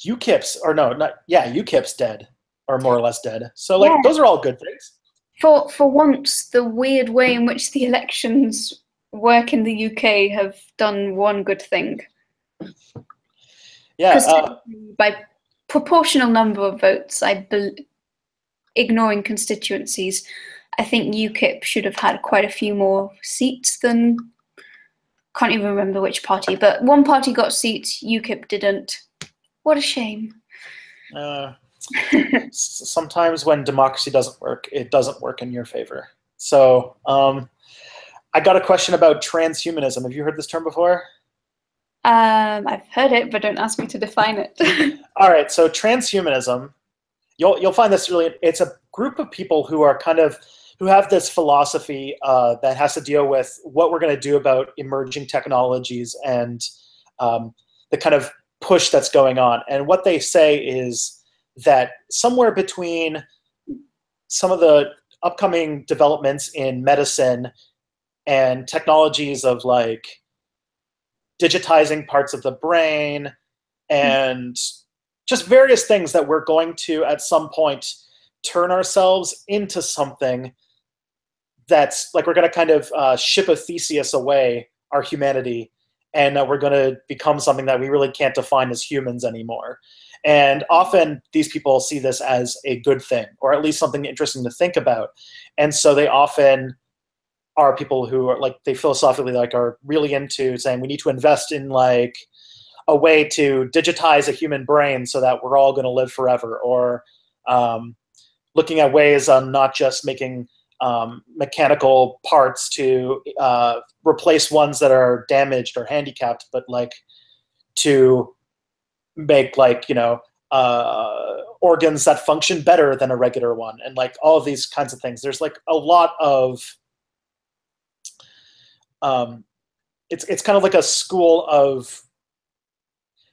UKIP's dead, or more or less dead. So like those are all good things. For once, the weird way in which the elections work in the UK have done one good thing. Yeah. By proportional number of votes, ignoring constituencies, I think UKIP should have had quite a few more seats than, can't even remember which party, but one party got seats, UKIP didn't. What a shame. Sometimes when democracy doesn't work, it doesn't work in your favor. So I got a question about transhumanism. Have you heard this term before? I've heard it, but don't ask me to define it. All right, so transhumanism, you'll find this really, it's a group of people who have this philosophy that has to deal with what we're going to do about emerging technologies and the kind of push that's going on. And what they say is that somewhere between some of the upcoming developments in medicine and technologies of like digitizing parts of the brain and just various things, that we're going to at some point turn ourselves into something that's like, we're going to kind of ship a Theseus away, our humanity, and we're going to become something that we really can't define as humans anymore. And often these people see this as a good thing, or at least something interesting to think about. And so they often are people who are like, they philosophically like are really into saying we need to invest in like a way to digitize a human brain so that we're all going to live forever, or looking at ways on not just making mechanical parts to replace ones that are damaged or handicapped, but like to make like, organs that function better than a regular one, and like all of these kinds of things. There's like a lot of it's kind of like a school of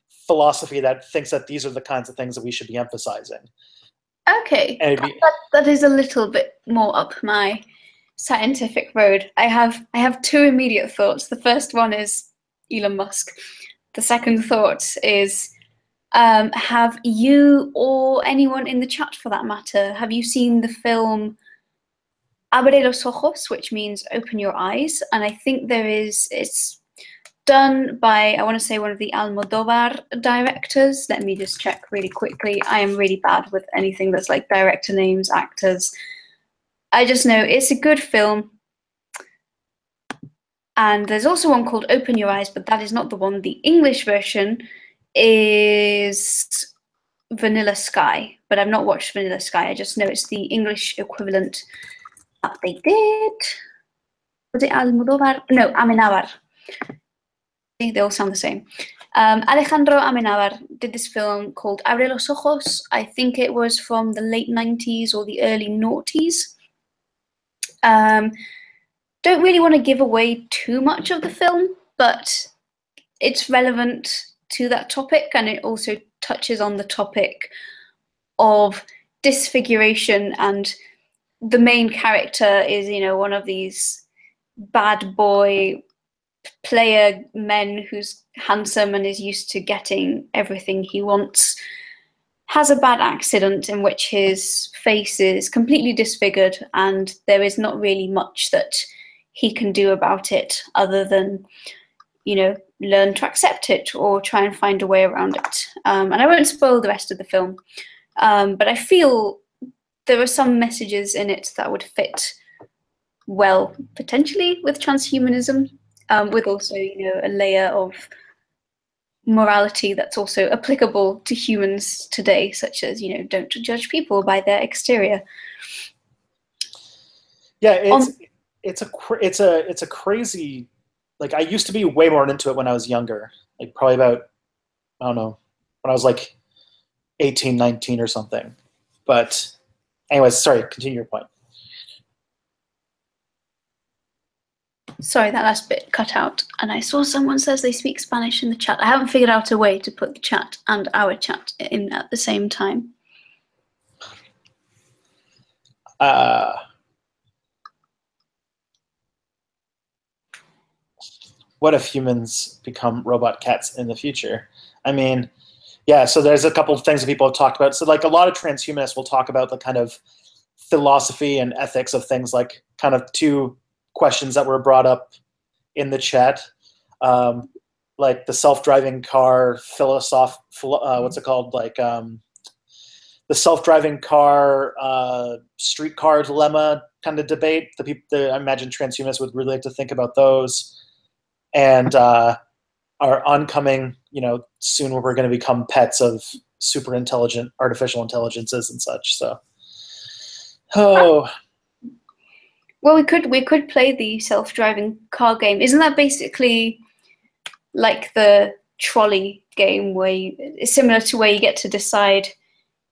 philosophy that thinks that these are the kinds of things that we should be emphasizing. Okay, that is a little bit more up my scientific road. I have two immediate thoughts. The first one is Elon Musk. The second thought is, have you, or anyone in the chat for that matter, have you seen the film Abre los ojos, which means open your eyes? And I think it's done by, I want to say, one of the Almodovar directors. Let me just check really quickly. I am really bad with anything that's like director names, actors. I just know it's a good film. And there's also one called Open Your Eyes, but that is not the one. The English version is Vanilla Sky, but I've not watched Vanilla Sky. I just know it's the English equivalent that they did. Was it Almodovar? No, Amenábar. They all sound the same. Alejandro Amenábar did this film called Abre los ojos. I think it was from the late 90s or the early noughties. Don't really want to give away too much of the film, but it's relevant to that topic, and it also touches on the topic of disfiguration. And the main character is, one of these bad boy player men who's handsome and is used to getting everything he wants, has a bad accident in which his face is completely disfigured, and there is not really much that he can do about it other than, learn to accept it or try and find a way around it. And I won't spoil the rest of the film, but I feel there are some messages in it that would fit well, potentially with transhumanism, with also, a layer of morality that's also applicable to humans today, such as, don't judge people by their exterior. Yeah, it's a crazy, like, I used to be way more into it when I was younger, like probably about, I don't know, when I was like 18, 19 or something. But anyways, sorry, continue your point. Sorry, that last bit cut out. And I saw someone says they speak Spanish in the chat. I haven't figured out a way to put the chat and our chat in at the same time. What if humans become robot cats in the future? I mean, yeah, so there's a couple of things that people have talked about. So like a lot of transhumanists will talk about the kind of philosophy and ethics of things, like kind of two questions that were brought up in the chat. Like the self-driving car what's it called? Like the self-driving car streetcar dilemma kind of debate. I imagine transhumanists would really like to think about those. And our oncoming, soon we're going to become pets of super intelligent artificial intelligences and such. So, well, we could play the self-driving car game. Isn't that basically like the trolley game, where it's similar to where you get to decide,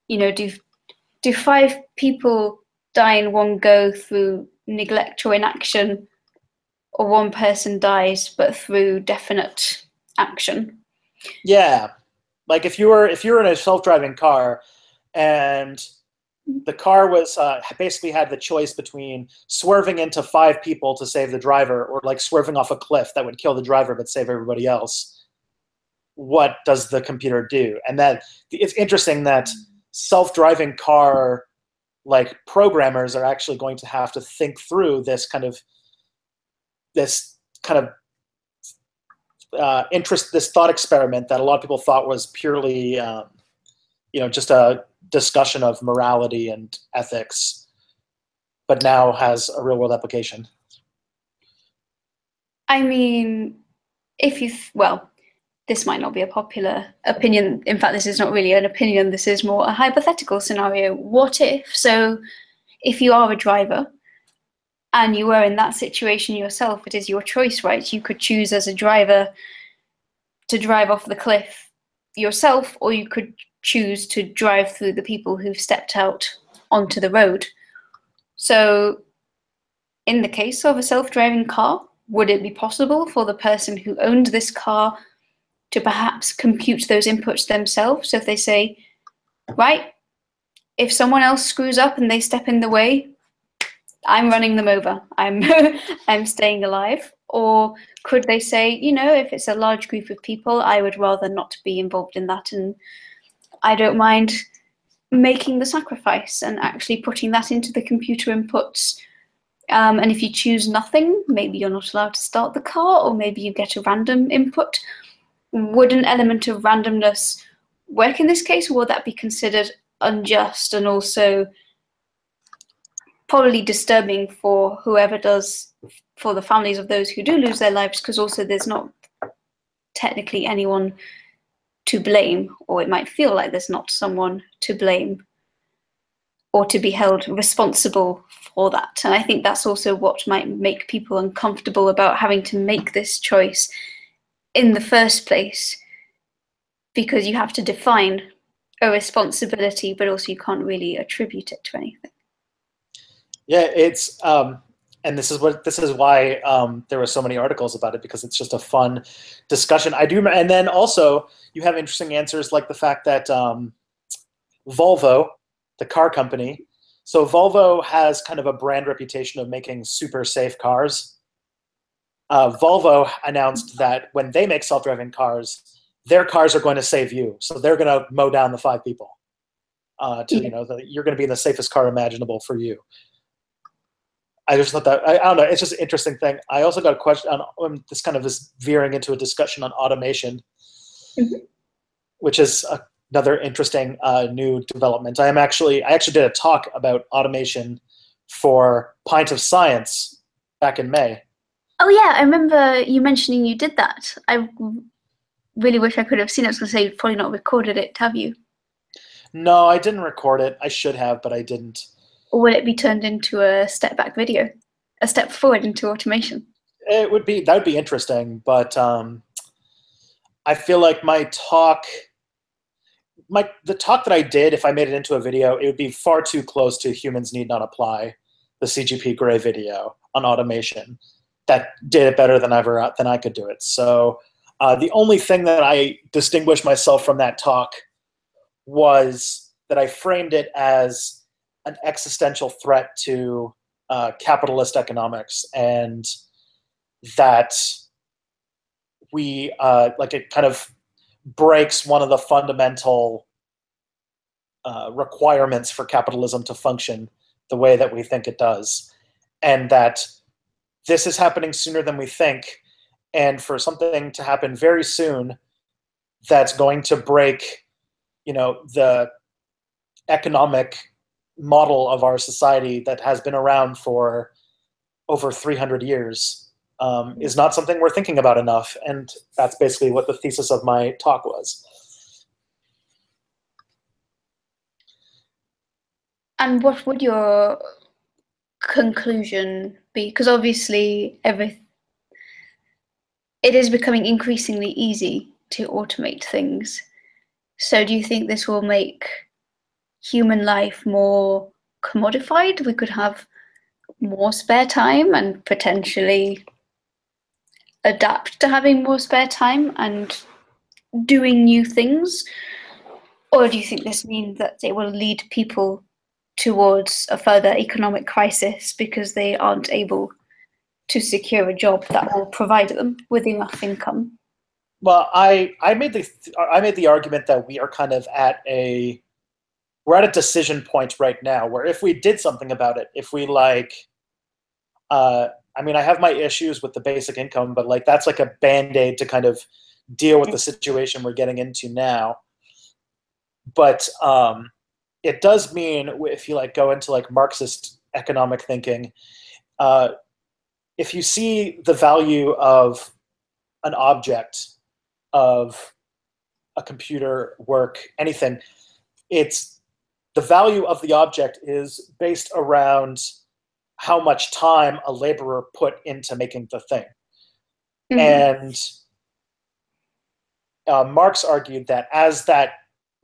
do 5 people die in one go through neglect or inaction, or 1 person dies but through definite action? Yeah, like if you were in a self-driving car and the car was basically had the choice between swerving into 5 people to save the driver, or like swerving off a cliff that would kill the driver but save everybody else, what does the computer do? And that it's interesting that self-driving car like programmers are actually going to have to think through this kind of this thought experiment that a lot of people thought was purely just a discussion of morality and ethics, but now has a real world application. I mean, this might not be a popular opinion. In fact, this is not really an opinion. This is more a hypothetical scenario. What if? So if you are a driver and you were in that situation yourself, it is your choice, right? You could choose as a driver to drive off the cliff yourself, or you could choose to drive through the people who've stepped out onto the road. So in the case of a self-driving car, would it be possible for the person who owned this car to perhaps compute those inputs themselves? So if they say, right, if someone else screws up and they step in the way, I'm running them over. I'm staying alive. Or could they say, if it's a large group of people, I would rather not be involved in that, and I don't mind making the sacrifice and actually putting that into the computer inputs. And if you choose nothing, maybe you're not allowed to start the car, or maybe you get a random input. Would an element of randomness work in this case, or would that be considered unjust and also probably disturbing for whoever does, for the families of those who do lose their lives, because also there's not technically anyone to blame, or it might feel like there's not someone to blame or to be held responsible for that. And I think that's also what might make people uncomfortable about having to make this choice in the first place, because you have to define a responsibility, but also you can't really attribute it to anything. Yeah, it's and this is why there were so many articles about it, because it's just a fun discussion. And then also you have interesting answers, like the fact that Volvo, the car company, so Volvo has kind of a brand reputation of making super safe cars. Volvo announced that when they make self-driving cars, their cars are going to save you. So they're going to mow down the 5 people. You're going to be in the safest car imaginable for you. I just thought that, I don't know, it's just an interesting thing. I also got a question on this veering into a discussion on automation, which is another interesting new development. I actually did a talk about automation for Pint of Science back in May. Oh yeah, I remember you mentioning you did that. I really wish I could have seen it. I was going to say you've probably not recorded it, have you? No, I didn't record it. I should have, but I didn't. Or will it be turned into a step back video? A step forward into automation? That would be interesting, but I feel like the talk that I did, if I made it into a video, it would be far too close to Humans Need Not Apply, the CGP Grey video on automation that did it better than I could do it. So the only thing that I distinguished myself from that talk was that I framed it as an existential threat to capitalist economics, and that we it kind of breaks one of the fundamental requirements for capitalism to function the way that we think it does, and that this is happening sooner than we think, and for something to happen very soon that's going to break, the economic model of our society that has been around for over 300 years is not something we're thinking about enough. And that's basically what the thesis of my talk was. And what would your conclusion be? Because obviously it is becoming increasingly easy to automate things. So do you think this will make human life more commodified? We could have more spare time and potentially adapt to having more spare time and doing new things? Or do you think this means that it will lead people towards a further economic crisis because they aren't able to secure a job that will provide them with enough income? Well, I made the argument that we are kind of we're at a decision point right now where if we did something about it, if we I have my issues with the basic income, but that's like a Band-Aid to kind of deal with the situation we're getting into now. But it does mean, if you go into Marxist economic thinking, if you see the value of an object, of a computer, work, anything, the value of the object is based around how much time a laborer put into making the thing. Mm-hmm. And Marx argued that as that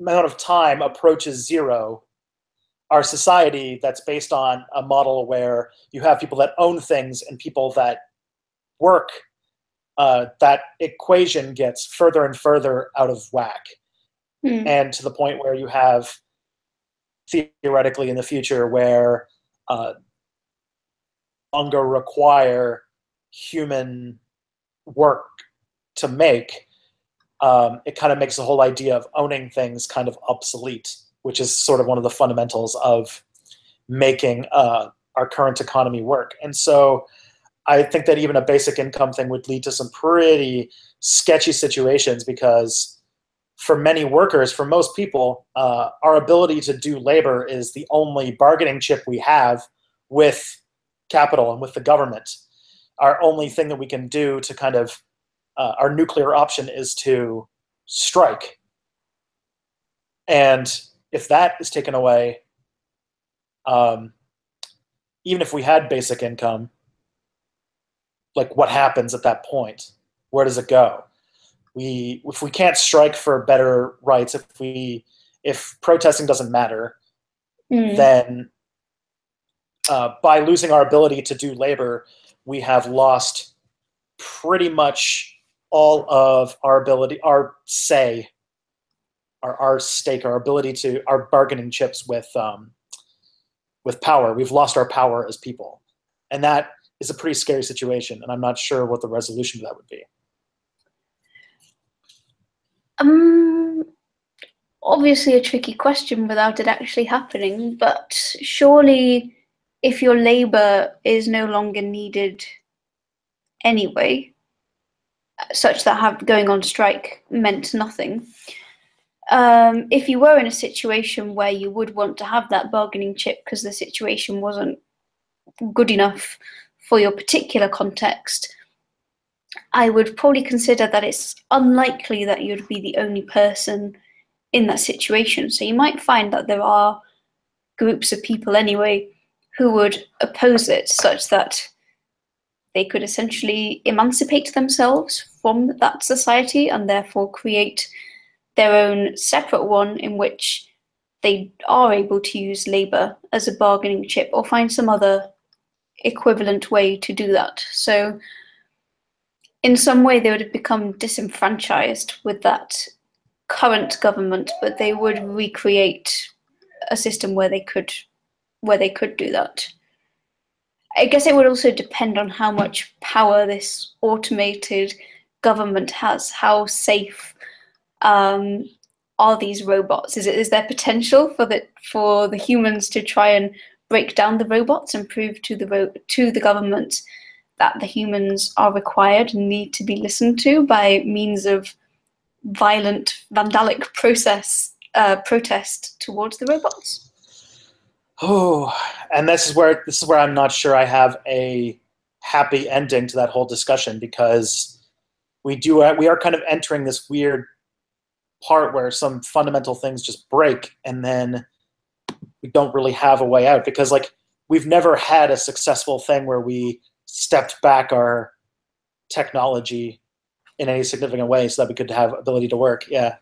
amount of time approaches zero, our society that's based on a model where you have people that own things and people that work, that equation gets further and further out of whack. Mm. And to the point where you have, theoretically in the future, where longer require human work to make, it kind of makes the whole idea of owning things kind of obsolete, which is sort of one of the fundamentals of making our current economy work. And so I think that even a basic income thing would lead to some pretty sketchy situations, because for many workers, for most people, our ability to do labor is the only bargaining chip we have with capital and with the government. Our only thing that we can do to kind of, our nuclear option is to strike. And if that is taken away, even if we had basic income, what happens at that point? Where does it go? If we can't strike for better rights, if protesting doesn't matter, then by losing our ability to do labor, we have lost pretty much all of our ability, our say, our stake, our ability to, our bargaining chips with power. We've lost our power as people. And that is a pretty scary situation, and I'm not sure what the resolution to that would be. Obviously a tricky question without it actually happening, but surely if your labor is no longer needed anyway, such that going on strike meant nothing, if you were in a situation where you would want to have that bargaining chip because the situation wasn't good enough for your particular context, I would probably consider that it's unlikely that you'd be the only person in that situation. So you might find that there are groups of people anyway who would oppose it, such that they could essentially emancipate themselves from that society and therefore create their own separate one in which they are able to use labor as a bargaining chip or find some other equivalent way to do that. So in some way they would have become disenfranchised with that current government, but they would recreate a system where they could do that. I guess it would also depend on how much power this automated government has. How safe are these robots? Is there potential for the humans to try and break down the robots and prove to the government that the humans are required and need to be listened to by means of violent, vandalic protest towards the robots? Oh, and this is where I'm not sure I have a happy ending to that whole discussion, because we are kind of entering this weird part where some fundamental things just break, and then we don't really have a way out, because like we've never had a successful thing where we stepped back our technology in any significant way so that we could have ability to work. Yeah.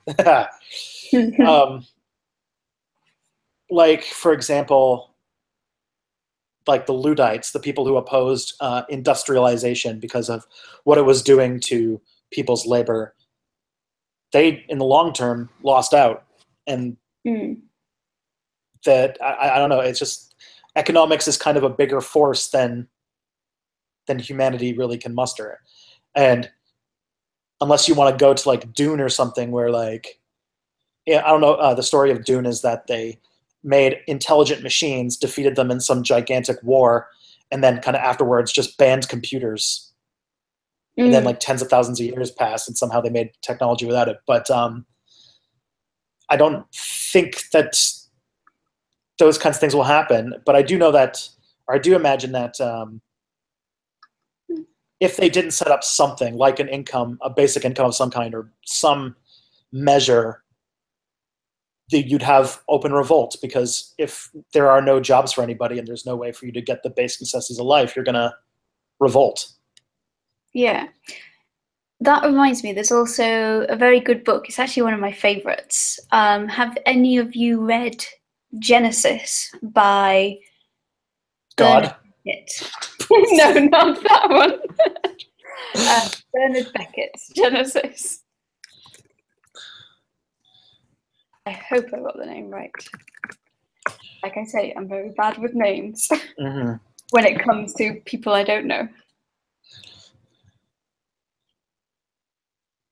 Like, for example, like the Luddites, the people who opposed industrialization because of what it was doing to people's labor, they, in the long term, lost out. And that, I don't know, it's just, economics is kind of a bigger force than humanity really can muster. And unless you want to go to like Dune or something where like, yeah, I don't know, the story of Dune is that they made intelligent machines, defeated them in some gigantic war, and then kind of afterwards just banned computers. And then like tens of thousands of years passed, and somehow they made technology without it. But I don't think that those kinds of things will happen. But I do know that, or I do imagine that if they didn't set up something like an income, a basic income of some kind, or some measure, you'd have open revolt, because if there are no jobs for anybody and there's no way for you to get the basic necessities of life, you're going to revolt. Yeah. That reminds me, there's also a very good book. It's actually one of my favorites. Have any of you read Genesis by God? No, not that one. Bernard Beckett's Genesis. I hope I got the name right. Like I say, I'm very bad with names when it comes to people I don't know.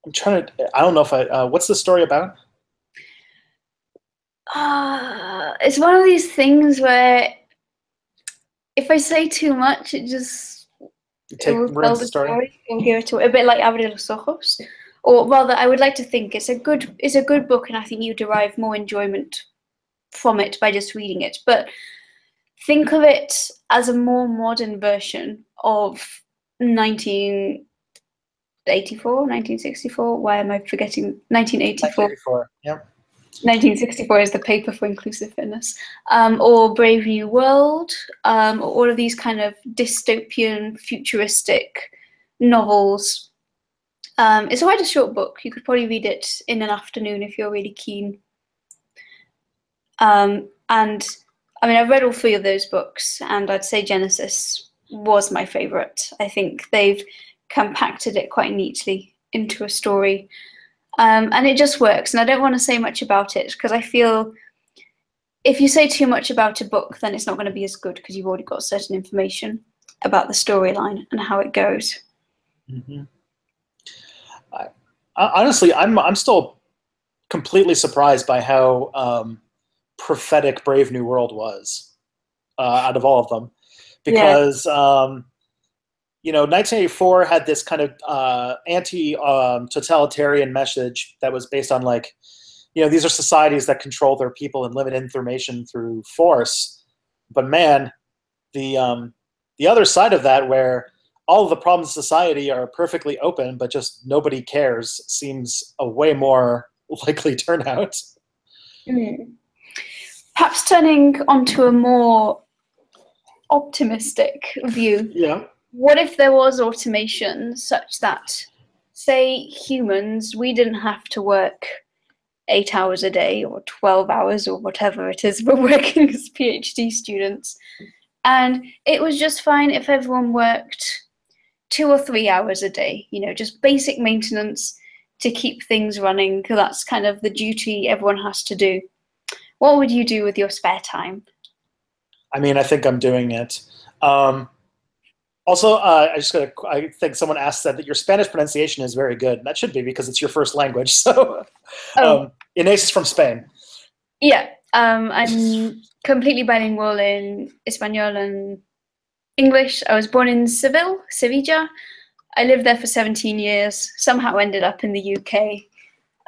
I'm trying to, I don't know if what's the story about? It's one of these things where if I say too much, it will tell the story and give it away. A bit like Abre los Ojos. Or rather, I would like to think it's a good book, and I think you derive more enjoyment from it by just reading it. But think of it as a more modern version of 1984, 1964. Why am I forgetting 1984? 1984, yep. 1964 is the paper for inclusive fitness. Or Brave New World, or all of these kind of dystopian, futuristic novels. It's quite a short book. You could probably read it in an afternoon if you're really keen. And I mean, I've read all three of those books, and I'd say Genesis was my favorite. I think they've compacted it quite neatly into a story. And it just works. And I don't want to say much about it, because I feel if you say too much about a book, then it's not going to be as good, because you've already got certain information about the storyline and how it goes. Honestly, I'm still completely surprised by how prophetic Brave New World was out of all of them, because 1984 had this kind of anti-totalitarian message that was based on like, these are societies that control their people and limit information through force. But man, the the other side of that, where all of the problems of society are perfectly open, but just nobody cares, seems a way more likely turnout. Mm. Perhaps turning onto a more optimistic view. Yeah. What if there was automation such that, say, humans, we didn't have to work 8 hours a day or 12 hours or whatever it is we're working as PhD students, and it was just fine if everyone worked 2 or 3 hours a day, you know, just basic maintenance to keep things running. That's kind of the duty everyone has to do. What would you do with your spare time? I mean, I think I'm doing it. Also, I think someone asked that your Spanish pronunciation is very good. That should be because it's your first language. So, Ines is from Spain. Yeah, I'm completely bilingual in Espanol and English. I was born in Sevilla. I lived there for 17 years, somehow ended up in the UK.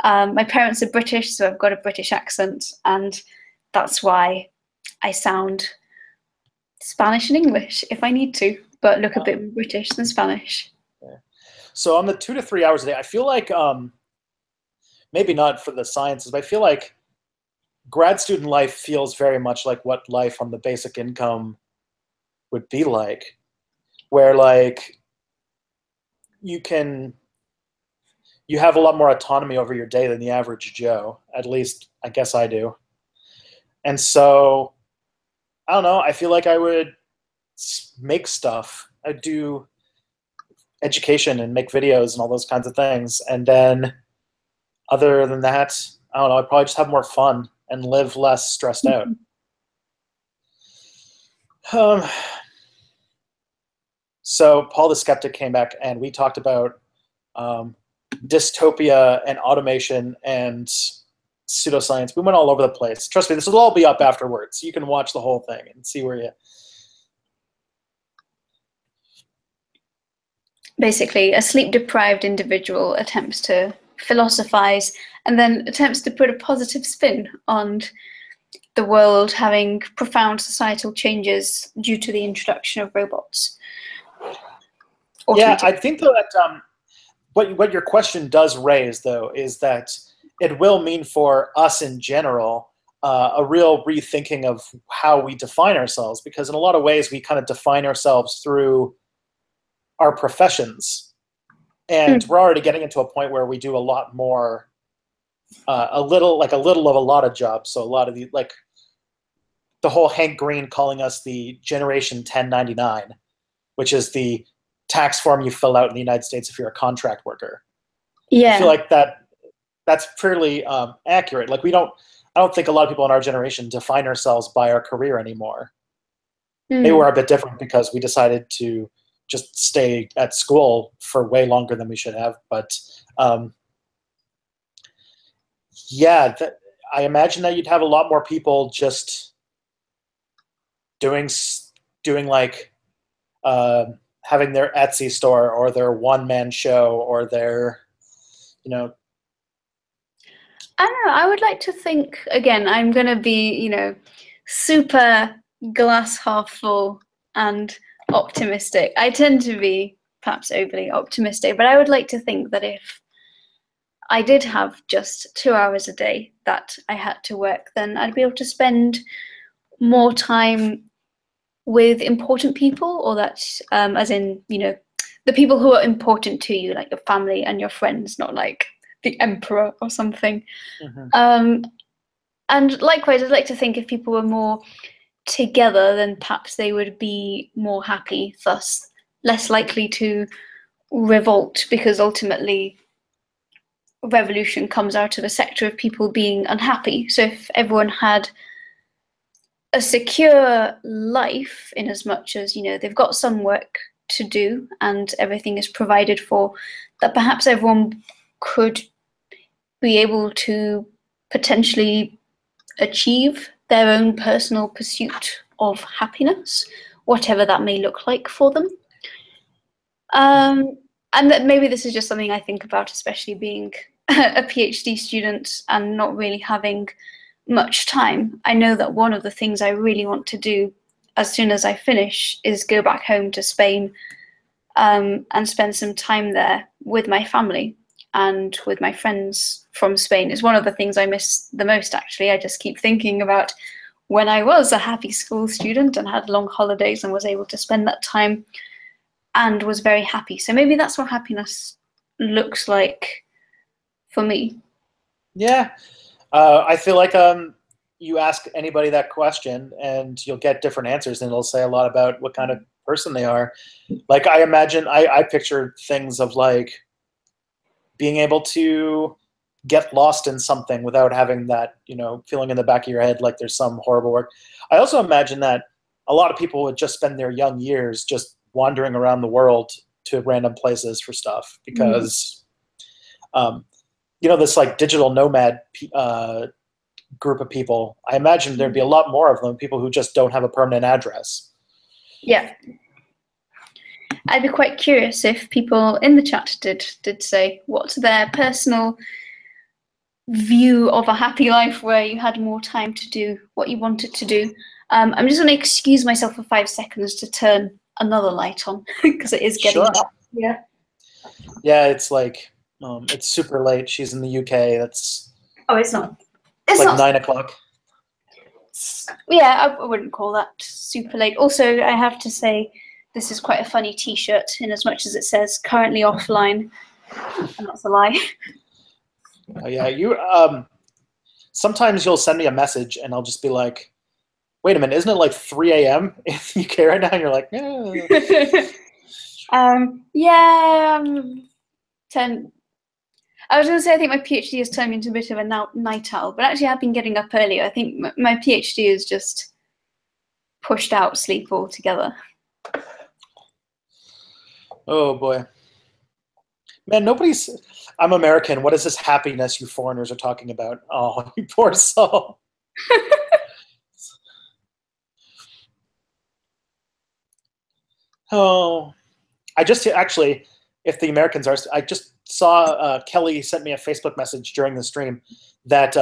My parents are British, so I've got a British accent, and that's why I sound Spanish and English if I need to, but look a bit more British than Spanish. So on the 2 to 3 hours a day, I feel like, maybe not for the sciences, but I feel like grad student life feels very much like what life on the basic income would be like, where like you have a lot more autonomy over your day than the average Joe. At least I guess I do. And so, I don't know, I feel like I would make stuff. I'd do education and make videos and all those kinds of things. And then other than that, I don't know, I'd probably just have more fun and live less stressed out. So Paul the Skeptic came back and we talked about dystopia and automation and pseudoscience. We went all over the place. Trust me, this will all be up afterwards. You can watch the whole thing and see where you... Basically, a sleep-deprived individual attempts to philosophize and then attempts to put a positive spin on the world having profound societal changes due to the introduction of robots. Yeah, I think though that what your question does raise, though, is that it will mean for us in general a real rethinking of how we define ourselves, because in a lot of ways we kind of define ourselves through our professions. And we're already getting into a point where we do a lot more, a little of a lot of jobs. So a lot of the, like the whole Hank Green calling us the Generation 1099, which is the tax form you fill out in the United States if you're a contract worker. Yeah. I feel like that's fairly accurate. Like I don't think a lot of people in our generation define ourselves by our career anymore. Maybe we're a bit different because we decided to just stay at school for way longer than we should have. But yeah, I imagine that you'd have a lot more people just doing like having their Etsy store or their one-man show or their, you know. I don't know. I would like to think, again, I'm going to be, you know, super glass half full and optimistic. I tend to be perhaps overly optimistic, but I would like to think that if I did have just 2 hours a day that I had to work, then I'd be able to spend more time with important people, or that, as in, you know, the people who are important to you, like your family and your friends, not like the emperor or something. And likewise, I'd like to think if people were more together, then perhaps they would be more happy, thus less likely to revolt, because ultimately revolution comes out of a sector of people being unhappy. So if everyone had a secure life, in as much as, you know, they've got some work to do and everything is provided for, that perhaps everyone could be able to potentially achieve their own personal pursuit of happiness, whatever that may look like for them. And that maybe this is just something I think about, especially being a PhD student and not really having much time. I know that one of the things I really want to do as soon as I finish is go back home to Spain and spend some time there with my family and with my friends from Spain. It's one of the things I miss the most, actually. I just keep thinking about when I was a happy school student and had long holidays and was able to spend that time and was very happy. So maybe that's what happiness looks like for me. Yeah. I feel like you ask anybody that question and you'll get different answers, and it'll say a lot about what kind of person they are. Like, I imagine, I picture things of like being able to get lost in something without having that, feeling in the back of your head like there's some horrible work. I also imagine that a lot of people would just spend their young years just wandering around the world to random places for stuff because, this like digital nomad group of people, I imagine there'd be a lot more of them, people who just don't have a permanent address. Yeah. I'd be quite curious if people in the chat did say what's their personal view of a happy life where you had more time to do what you wanted to do. I'm just going to excuse myself for 5 seconds to turn another light on because it is getting dark. Yeah. Yeah, it's like it's super late. She's in the UK. That's it's not. It's like not 9 o'clock. Yeah, I wouldn't call that super late. Also, I have to say, this is quite a funny T-shirt in as much as it says "currently offline," and that's a lie. Oh, yeah, you. Sometimes you'll send me a message, and I'll just be like, "Wait a minute, isn't it like 3 a.m. in the UK right now?" And you're like, "Yeah, 10." I was going to say I think my PhD has turned me into a bit of a night owl, but actually I've been getting up earlier. I think my PhD is just pushed out sleep altogether. Oh boy, man! I'm American. What is this happiness you foreigners are talking about? Oh, you poor soul. Oh, I just actually, if the Americans are, I just saw Kelly sent me a Facebook message during the stream that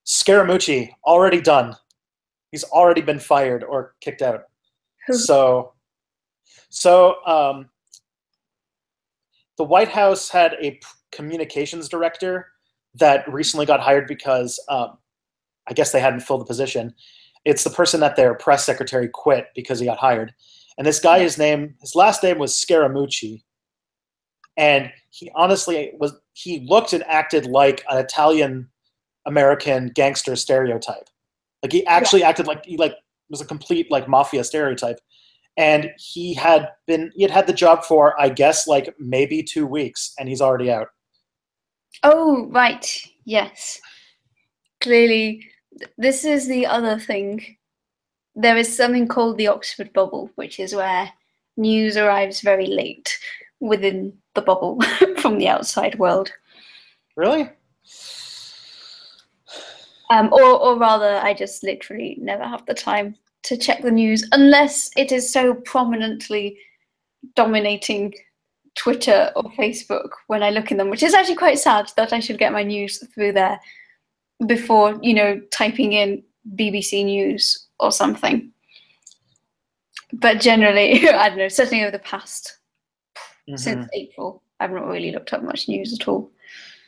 Scaramucci already done. He's already been fired or kicked out. So the White House had a communications director that recently got hired because I guess they hadn't filled the position. It's the person that their press secretary quit because he got hired. And this guy, his last name was Scaramucci. And he looked and acted like an Italian American gangster stereotype. Like he actually acted like he was a complete like mafia stereotype. And he had had the job for, I guess, like maybe 2 weeks, and he's already out. Oh, right. Yes. Clearly, this is the other thing. There is something called the Oxford bubble, which is where news arrives very late within the bubble from the outside world. Really? Or rather, I just literally never have the time to check the news unless it is so prominently dominating Twitter or Facebook when I look in them, which is actually quite sad that I should get my news through there before, typing in BBC News or something. But generally, I don't know, certainly over the past, since April, I've not really looked up much news at all.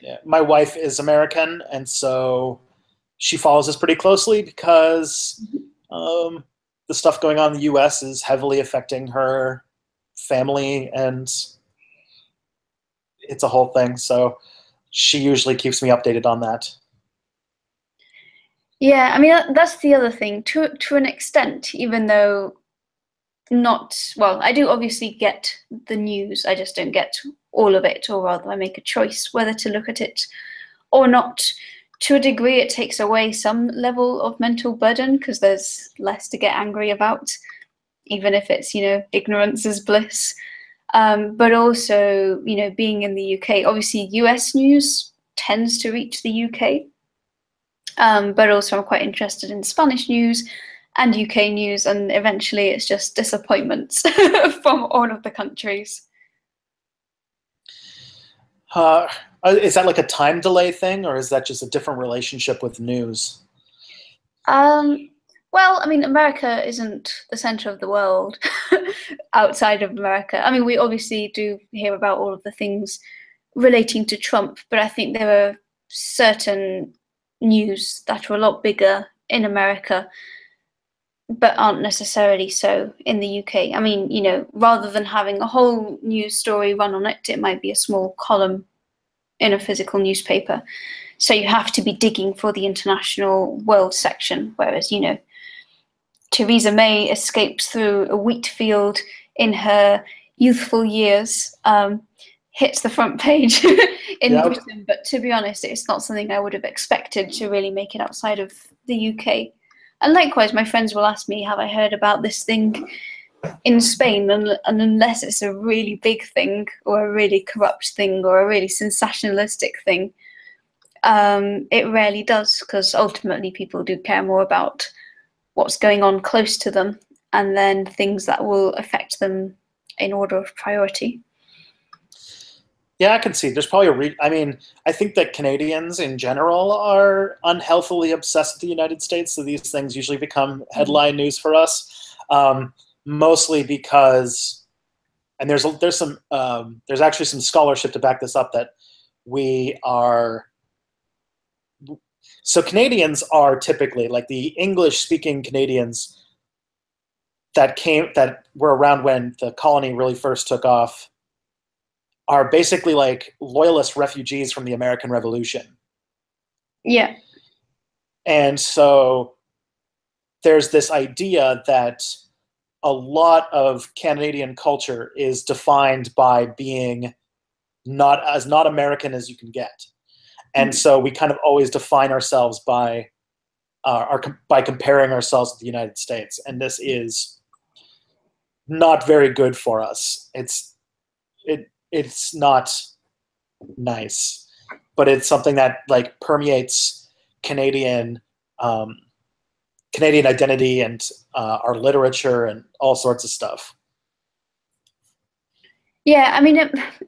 Yeah, my wife is American, and so she follows us pretty closely because the stuff going on in the U.S. is heavily affecting her family, and it's a whole thing. So she usually keeps me updated on that. Yeah, I mean, that's the other thing. To an extent, even though I do obviously get the news, I just don't get all of it, or rather I make a choice whether to look at it or not. To a degree, it takes away some level of mental burden because there's less to get angry about, even if it's, ignorance is bliss. But also, being in the UK, obviously US news tends to reach the UK. But also I'm quite interested in Spanish news and UK news, and eventually it's just disappointments from all of the countries. Is that like a time delay thing, or is that just a different relationship with news? Well, Well, I mean, America isn't the center of the world outside of America. I mean, we obviously do hear about all of the things relating to Trump, but I think there are certain news that are a lot bigger in America, but aren't necessarily so in the UK. I mean, you know, rather than having a whole news story run on it, it might be a small column in a physical newspaper. So you have to be digging for the international world section, whereas, you know, Theresa May escapes through a wheat field in her youthful years, hits the front page in Britain. But to be honest, it's not something I would have expected to really make it outside of the UK. And likewise, my friends will ask me, have I heard about this thing in Spain? And unless it's a really big thing or a really corrupt thing or a really sensationalistic thing, it rarely does, because ultimately people do care more about what's going on close to them and then things that will affect them in order of priority. Yeah, I can see. There's probably I mean, I think that Canadians in general are unhealthily obsessed with the United States, so these things usually become headline news for us. Mostly because, and there's actually some scholarship to back this up, that we are. So Canadians are typically, like, the English-speaking Canadians that were around when the colony really first took off, are basically like loyalist refugees from the American Revolution. Yeah. And so there's this idea that a lot of Canadian culture is defined by being not American as you can get. And so we kind of always define ourselves by comparing ourselves to the United States. And this is not very good for us. It's not nice, but it's something that, like, permeates Canadian identity and our literature and all sorts of stuff. Yeah, I mean,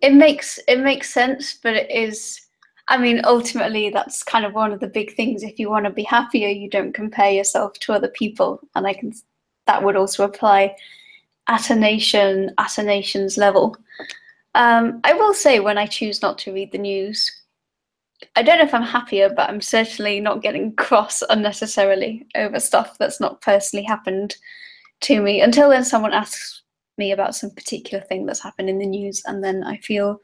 it makes sense, but it is. I mean, ultimately, that's kind of one of the big things. If you want to be happier, you don't compare yourself to other people, and that would also apply at a nation's level. I will say, when I choose not to read the news, I don't know if I'm happier, but I'm certainly not getting cross unnecessarily over stuff that's not personally happened to me, until then someone asks me about some particular thing that's happened in the news, and then I feel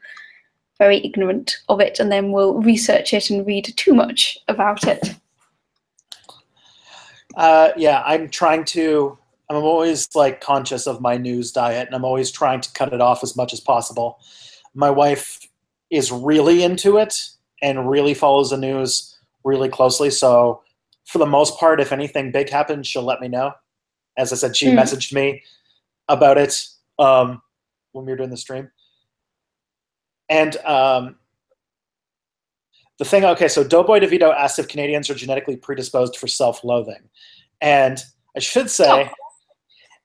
very ignorant of it, and then we'll research it and read too much about it. Yeah, I'm always, like, conscious of my news diet, and I'm always trying to cut it off as much as possible. My wife is really into it and really follows the news really closely. So for the most part, if anything big happens, she'll let me know. As I said, she messaged me about it when we were doing the stream. And the thing, okay, so Doughboy DeVito asked if Canadians are genetically predisposed for self-loathing. And I should say,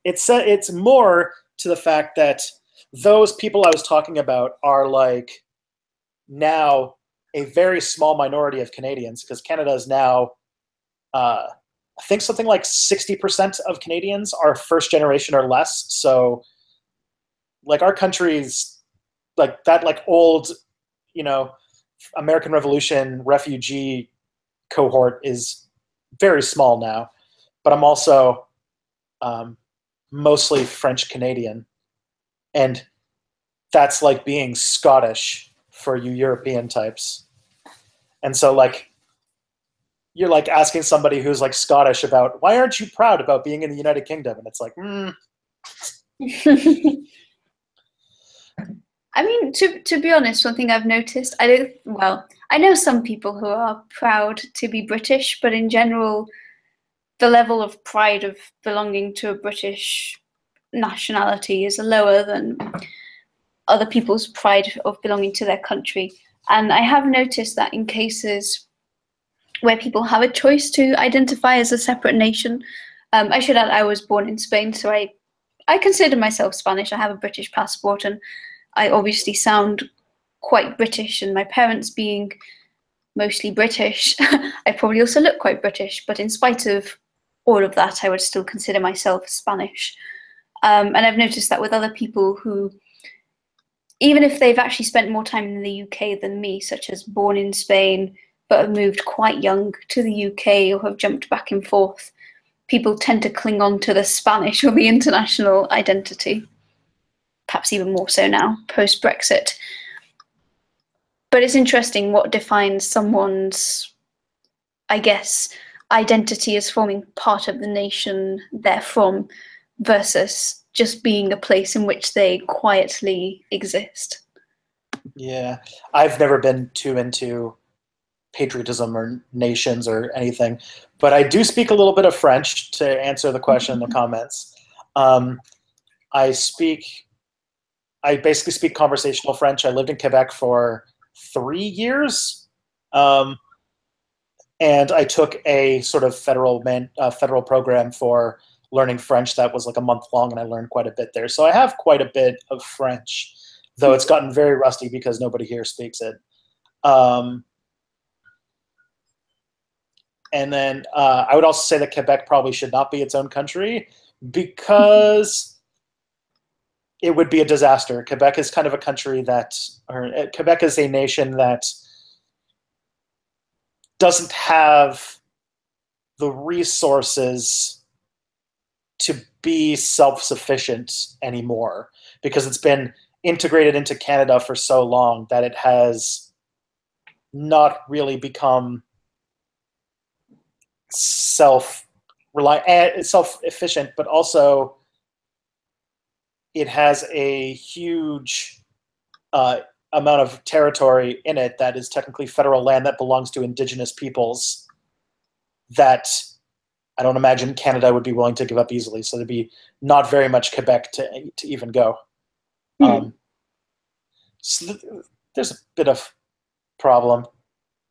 it's more to the fact that those people I was talking about are, like, now a very small minority of Canadians, because Canada is now, I think something like 60% of Canadians are first generation or less. So, like, our country's, like, that, like, old, you know, American Revolution refugee cohort is very small now. But I'm also mostly French Canadian, and that's like being Scottish for you European types. And so, like, you're, like, asking somebody who's, like, Scottish about, why aren't you proud about being in the United Kingdom? And it's like, I mean, to be honest, one thing I've noticed, I know some people who are proud to be British, but in general, the level of pride of belonging to a British nationality is lower than other people's pride of belonging to their country. And I have noticed that in cases where people have a choice to identify as a separate nation, I should add I was born in Spain, so I consider myself Spanish. I have a British passport, and I obviously sound quite British, and my parents being mostly British, I probably also look quite British, but in spite of all of that, I would still consider myself Spanish. And I've noticed that with other people who, even if they've actually spent more time in the UK than me, such as born in Spain but have moved quite young to the UK or have jumped back and forth, people tend to cling on to the Spanish or the international identity, perhaps even more so now, post-Brexit. But it's interesting what defines someone's, I guess, identity as forming part of the nation they're from versus just being a place in which they quietly exist. Yeah, I've never been too into patriotism or nations or anything, but I do speak a little bit of French to answer the question in the comments. I basically speak conversational French. I lived in Quebec for 3 years, and I took a sort of federal program for learning French that was like a month long, and I learned quite a bit there. So I have quite a bit of French, though it's gotten very rusty because nobody here speaks it. And then I would also say that Quebec probably should not be its own country because it would be a disaster. Quebec is kind of a country Quebec is a nation that doesn't have the resources to be self-sufficient anymore because it's been integrated into Canada for so long that it has not really become self-efficient, but also it has a huge amount of territory in it that is technically federal land that belongs to Indigenous peoples that I don't imagine Canada would be willing to give up easily. So there'd be not very much Quebec to even go. So there's a bit of problem.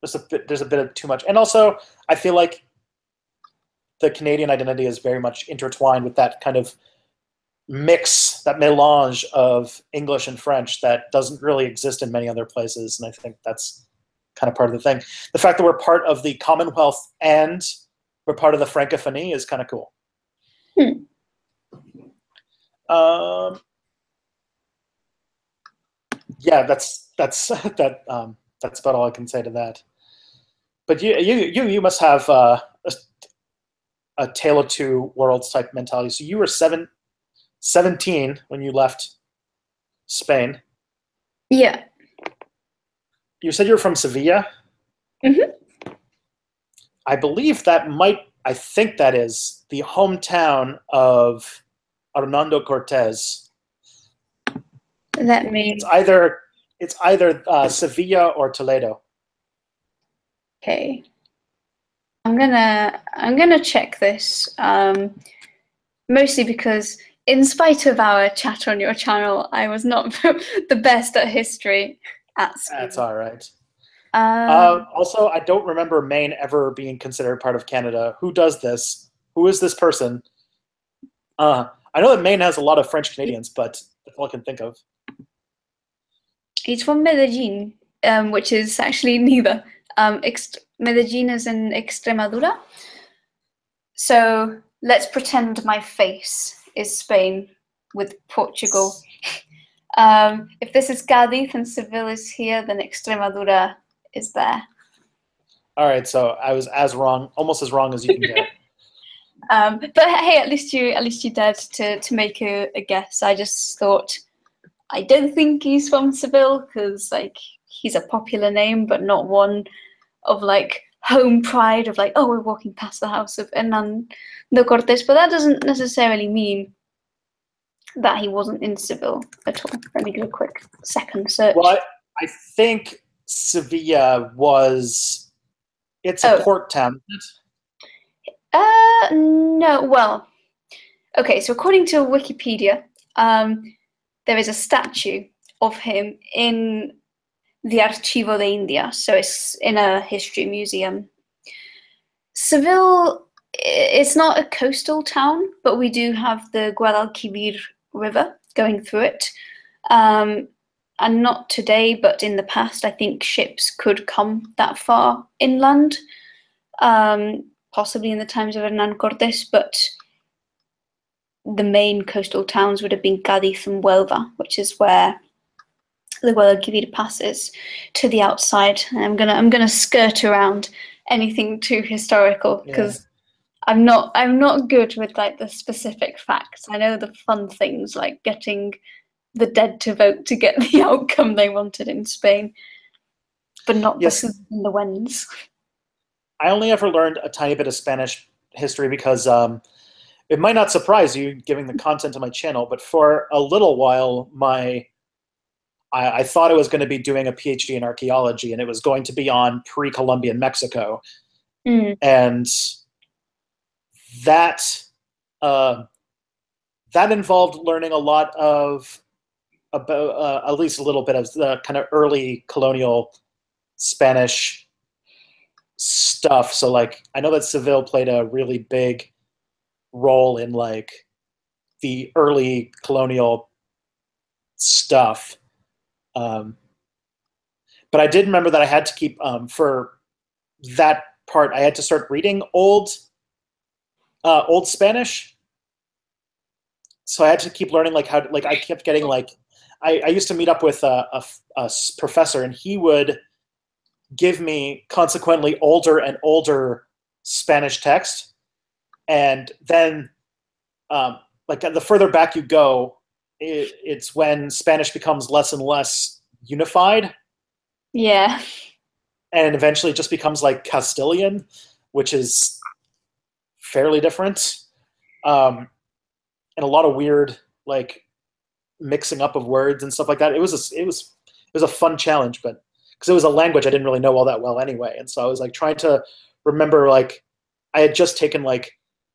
There's a bit of too much. And also, I feel like the Canadian identity is very much intertwined with that kind of mix, that melange of English and French that doesn't really exist in many other places. And I think that's kind of part of the thing. The fact that we're part of the Commonwealth and we're part of the Francophonie is kind of cool. Yeah, that's about all I can say to that. But you must have a Tale of Two Worlds type mentality. So you were 17 when you left Spain. Yeah. You said you were from Sevilla? Mm-hmm. I think that is the hometown of Hernando Cortés. Let me. It's either Sevilla or Toledo. Okay. I'm gonna check this. Mostly because, in spite of our chat on your channel, I was not the best at history at school. That's all right. Also, I don't remember Maine ever being considered part of Canada. Who does this? Who is this person? I know that Maine has a lot of French Canadians, but that's all I can think of. He's from Medellin, which is actually neither. Medellin is in Extremadura. So let's pretend my face is Spain with Portugal. If this is Cádiz and Seville is here, then Extremadura is there. All right, so I was almost as wrong as you can get. But hey, at least you dared to make a guess. I just thought, I don't think he's from Seville because like he's a popular name, but not one of like home pride of like, oh, we're walking past the house of Hernando Cortés. But that doesn't necessarily mean that he wasn't in Seville at all. Let me do a quick second search. Well, I think Sevilla it's a port town. No, well, okay, so according to Wikipedia, there is a statue of him in the Archivo de India, so it's in a history museum. Seville, it's not a coastal town, but we do have the Guadalquivir River going through it. And not today, but in the past, I think ships could come that far inland. possibly in the times of Hernan Cortes, but the main coastal towns would have been Cádiz and Huelva, which is where the Guadalquivir passes to the outside. And I'm gonna skirt around anything too historical because I'm not good with like the specific facts. I know the fun things like getting the dead to vote to get the outcome they wanted in Spain, but not the whens. I only ever learned a tiny bit of Spanish history because it might not surprise you, given the content of my channel, but for a little while, I thought I was going to be doing a PhD in archaeology, and it was going to be on pre-Columbian Mexico. And that involved learning a lot about at least a little bit of the kind of early colonial Spanish stuff. So like I know that Seville played a really big role in like the early colonial stuff. But I did remember that I had to keep for that part I had to start reading old Spanish. So I had to keep learning like how like I kept getting like I used to meet up with a professor, and he would give me consequently older and older Spanish text, and then like the further back you go, it's when Spanish becomes less and less unified. Yeah. And eventually it just becomes like Castilian, which is fairly different. And a lot of weird like mixing up of words and stuff like that. It was a fun challenge, but because it was a language I didn't really know all that well anyway. And so I was like trying to remember, like I had just taken like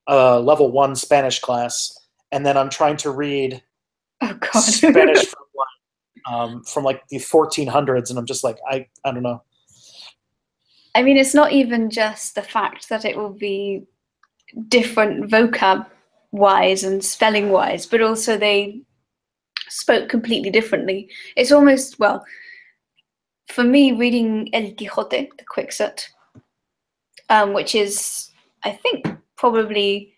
a level 1 Spanish class, and then I'm trying to read Spanish from like the 1400s, and I'm just like I don't know. I mean, it's not even just the fact that it will be different vocab wise and spelling wise, but also they spoke completely differently. It's almost, well, for me, reading El Quijote, the Quixote, which is, I think, probably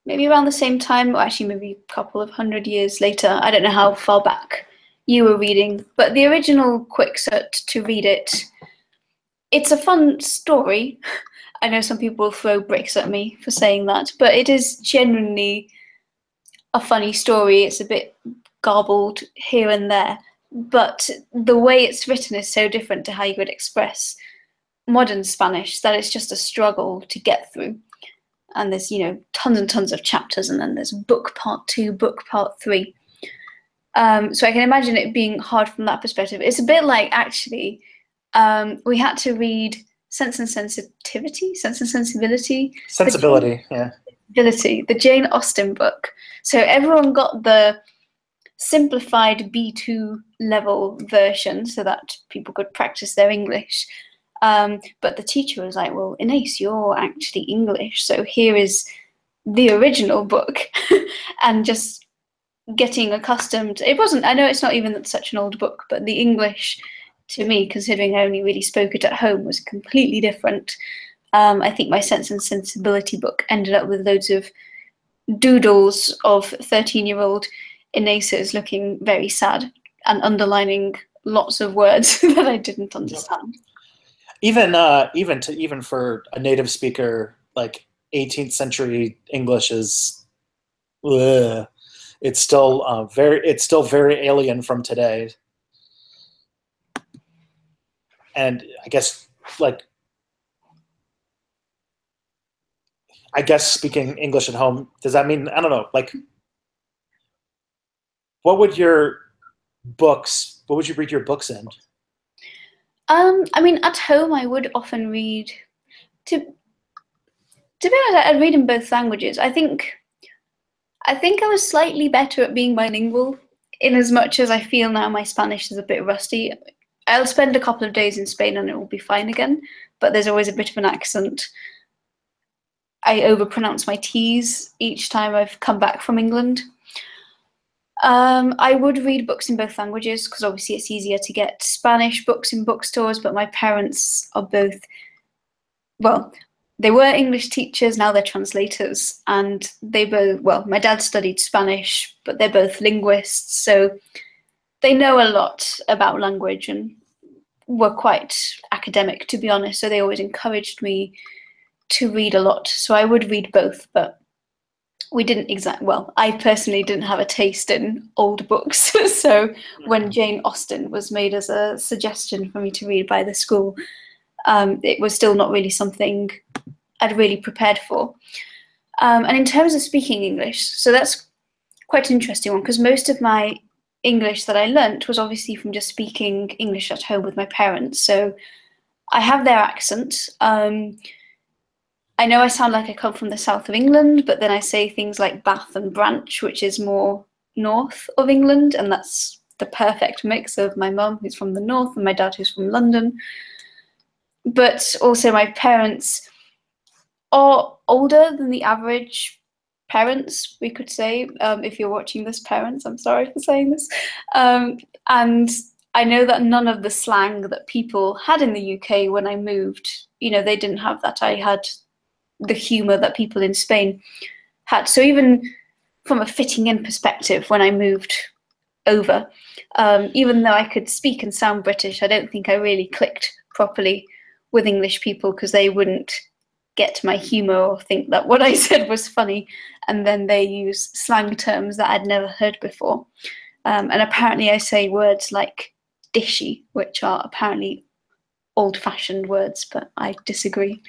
maybe around the same time, or actually maybe a couple of 100 years later. I don't know how far back you were reading, but the original Quixote, to read it, it's a fun story. I know some people throw bricks at me for saying that, but it is genuinely a funny story. It's a bit garbled here and there, but the way it's written is so different to how you would express modern Spanish that it's just a struggle to get through. And there's, you know, tons and tons of chapters, and then there's book part 2, book part 3. So I can imagine it being hard from that perspective. It's a bit like, actually, we had to read Sense and Sensibility, the Jane Austen book. So everyone got the simplified B2 level version so that people could practice their English. But the teacher was like, well, Ines, you're actually English, so here is the original book. And just getting accustomed, it wasn't, I know it's not even such an old book, but the English, to me, considering I only really spoke it at home, was completely different. I think my Sense and Sensibility book ended up with loads of doodles of 13-year-old Ineses looking very sad and underlining lots of words that I didn't understand. Even for a native speaker, like 18th century English is, it's still very alien from today. And I guess speaking English at home, does that mean, I don't know, like, what would you read your books in? I mean, at home, I would often read, to be honest, I'd read in both languages. I think I was slightly better at being bilingual, in as much as I feel now my Spanish is a bit rusty. I'll spend a couple of days in Spain and it will be fine again, but there's always a bit of an accent. I overpronounce my T's each time I've come back from England. I would read books in both languages because obviously it's easier to get Spanish books in bookstores, but my parents are both, well, they were English teachers, now they're translators, and they both, well, my dad studied Spanish, but they're both linguists, so they know a lot about language and were quite academic, to be honest, so they always encouraged me to read a lot. So I would read both, but we didn't I personally didn't have a taste in old books. So when Jane Austen was made as a suggestion for me to read by the school, it was still not really something I'd really prepared for. And in terms of speaking English, so that's quite an interesting one, because most of my English that I learnt was obviously from just speaking English at home with my parents. So I have their accent. I know I sound like I come from the south of England, but then I say things like Bath and Branch, which is more north of England, and that's the perfect mix of my mum, who's from the north, and my dad, who's from London. But also my parents are older than the average parents, we could say. If you're watching this, parents, I'm sorry for saying this. And I know that none of the slang that people had in the UK when I moved, they didn't have that. I had the humour that people in Spain had. So even from a fitting in perspective, when I moved over, even though I could speak and sound British, I don't think I really clicked properly with English people, because they wouldn't get my humour or think that what I said was funny, and then they use slang terms that I'd never heard before. And apparently I say words like dishy, which are apparently old-fashioned words, but I disagree.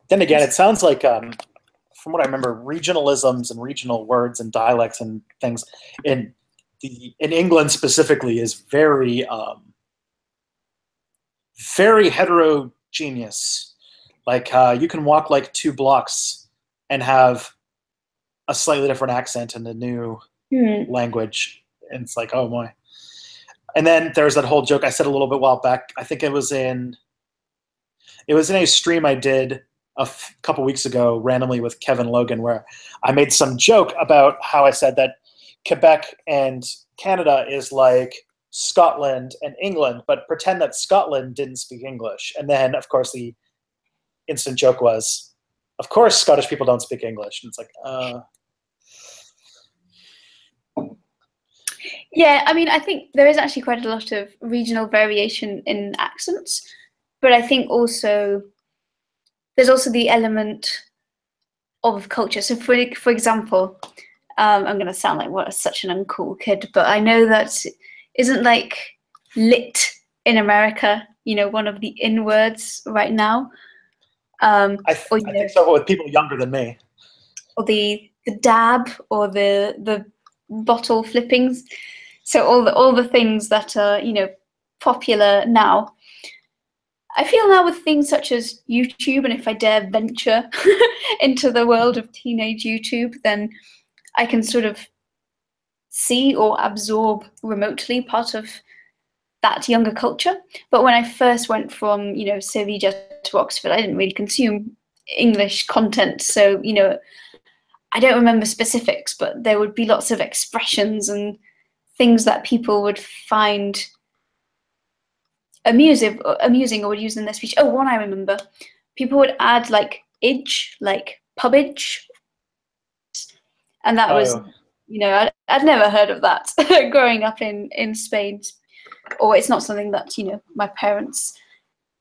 Then again, it sounds like, from what I remember, regionalisms and regional words and dialects and things in England specifically is very, very heterogeneous. Like you can walk like 2 blocks and have a slightly different accent in a new language, and it's like, oh boy. And then there's that whole joke I said a little bit while back. I think it was in a stream I did a couple weeks ago randomly with Kevin Logan, where I made some joke about how I said that Quebec and Canada is like Scotland and England, but pretend that Scotland didn't speak English. And then, of course, the instant joke was, of course, Scottish people don't speak English. And it's like, Yeah, I mean, I think there is actually quite a lot of regional variation in accents, but I think also there's also the element of culture. So for example, I'm going to sound like such an uncool kid, but I know that isn't like lit in America, one of the in words right now. I think so, with people younger than me. Or the dab, or the bottle flippings. So all the things that are, popular now. I feel now with things such as YouTube, and if I dare venture into the world of teenage YouTube, then I can sort of see or absorb remotely part of that younger culture. But when I first went from, Sevilla to Oxford, I didn't really consume English content. So, I don't remember specifics, but there would be lots of expressions and things that people would find amusing or would use in their speech. Oh, one I remember. People would add like idge, like pubage. And that was, I'd never heard of that growing up in Spain. Or it's not something that, my parents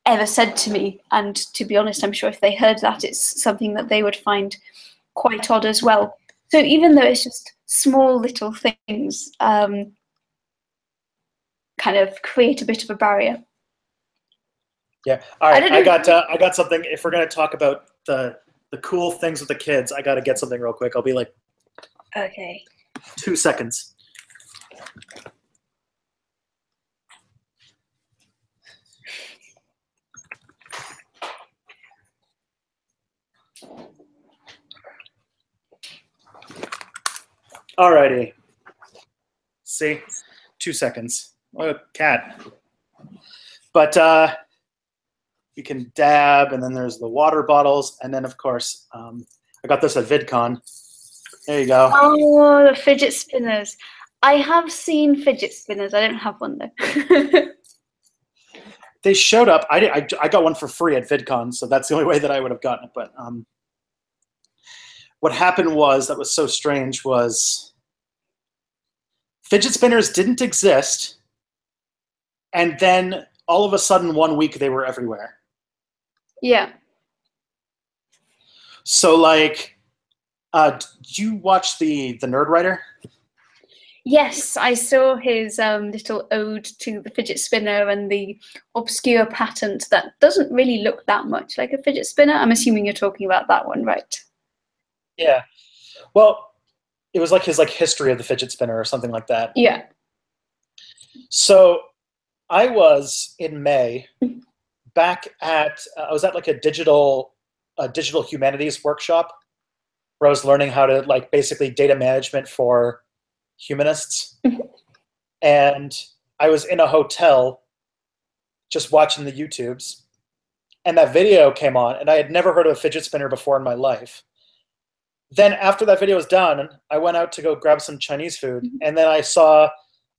ever said to me. And to be honest, I'm sure if they heard that, it's something that they would find quite odd as well. So even though it's just small little things, kind of create a bit of a barrier. Yeah. All right. I got something. If we're going to talk about the cool things with the kids, I got to get something real quick. I'll be like, okay, 2 seconds. Alrighty. See, 2 seconds. Oh, cat. But you can dab, and then there's the water bottles, and then of course, I got this at VidCon. There you go. Oh, the fidget spinners. I have seen fidget spinners. I don't have one though. they showed up. I got one for free at VidCon, so that's the only way that I would have gotten it. But what happened was, that was so strange, was fidget spinners didn't exist, and then all of a sudden 1 week they were everywhere. Yeah. So like, did you watch the Nerd Writer? Yes, I saw his little ode to the fidget spinner and the obscure patent that doesn't really look that much like a fidget spinner. I'm assuming you're talking about that one, right? Yeah. Well, it was like his history of the fidget spinner or something like that. Yeah. So I was in May back at I was at like a digital humanities workshop where I was learning how to like basically data management for humanists. And I was in a hotel just watching the YouTubes, and that video came on, and I had never heard of a fidget spinner before in my life. Then after that video was done, I went out to go grab some Chinese food, and then I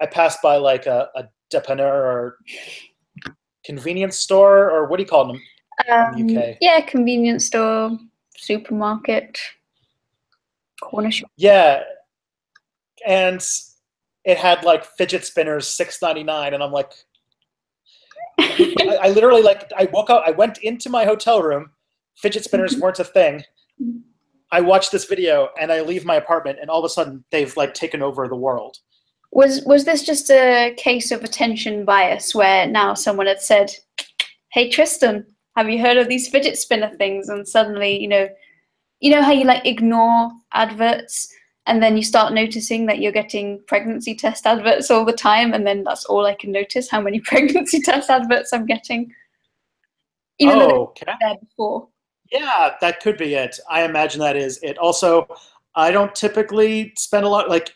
passed by like a dépanneur or convenience store, or what do you call them in the UK? Yeah, convenience store, supermarket, corner shop. Yeah. And it had like fidget spinners, $6.99, and I'm like, I literally like, I woke up, I went into my hotel room, fidget spinners weren't a thing. I watched this video and I leave my apartment, and all of a sudden they've like taken over the world. Was this just a case of attention bias where now someone had said, "Hey Tristan, have you heard of these fidget spinner things?" And suddenly, you know how you like ignore adverts, and then you start noticing that you're getting pregnancy test adverts all the time, and then that's all I can notice, how many pregnancy test adverts I'm getting. Even though they were there before. Yeah, that could be it. I imagine that is it. Also, I don't typically spend a lot, like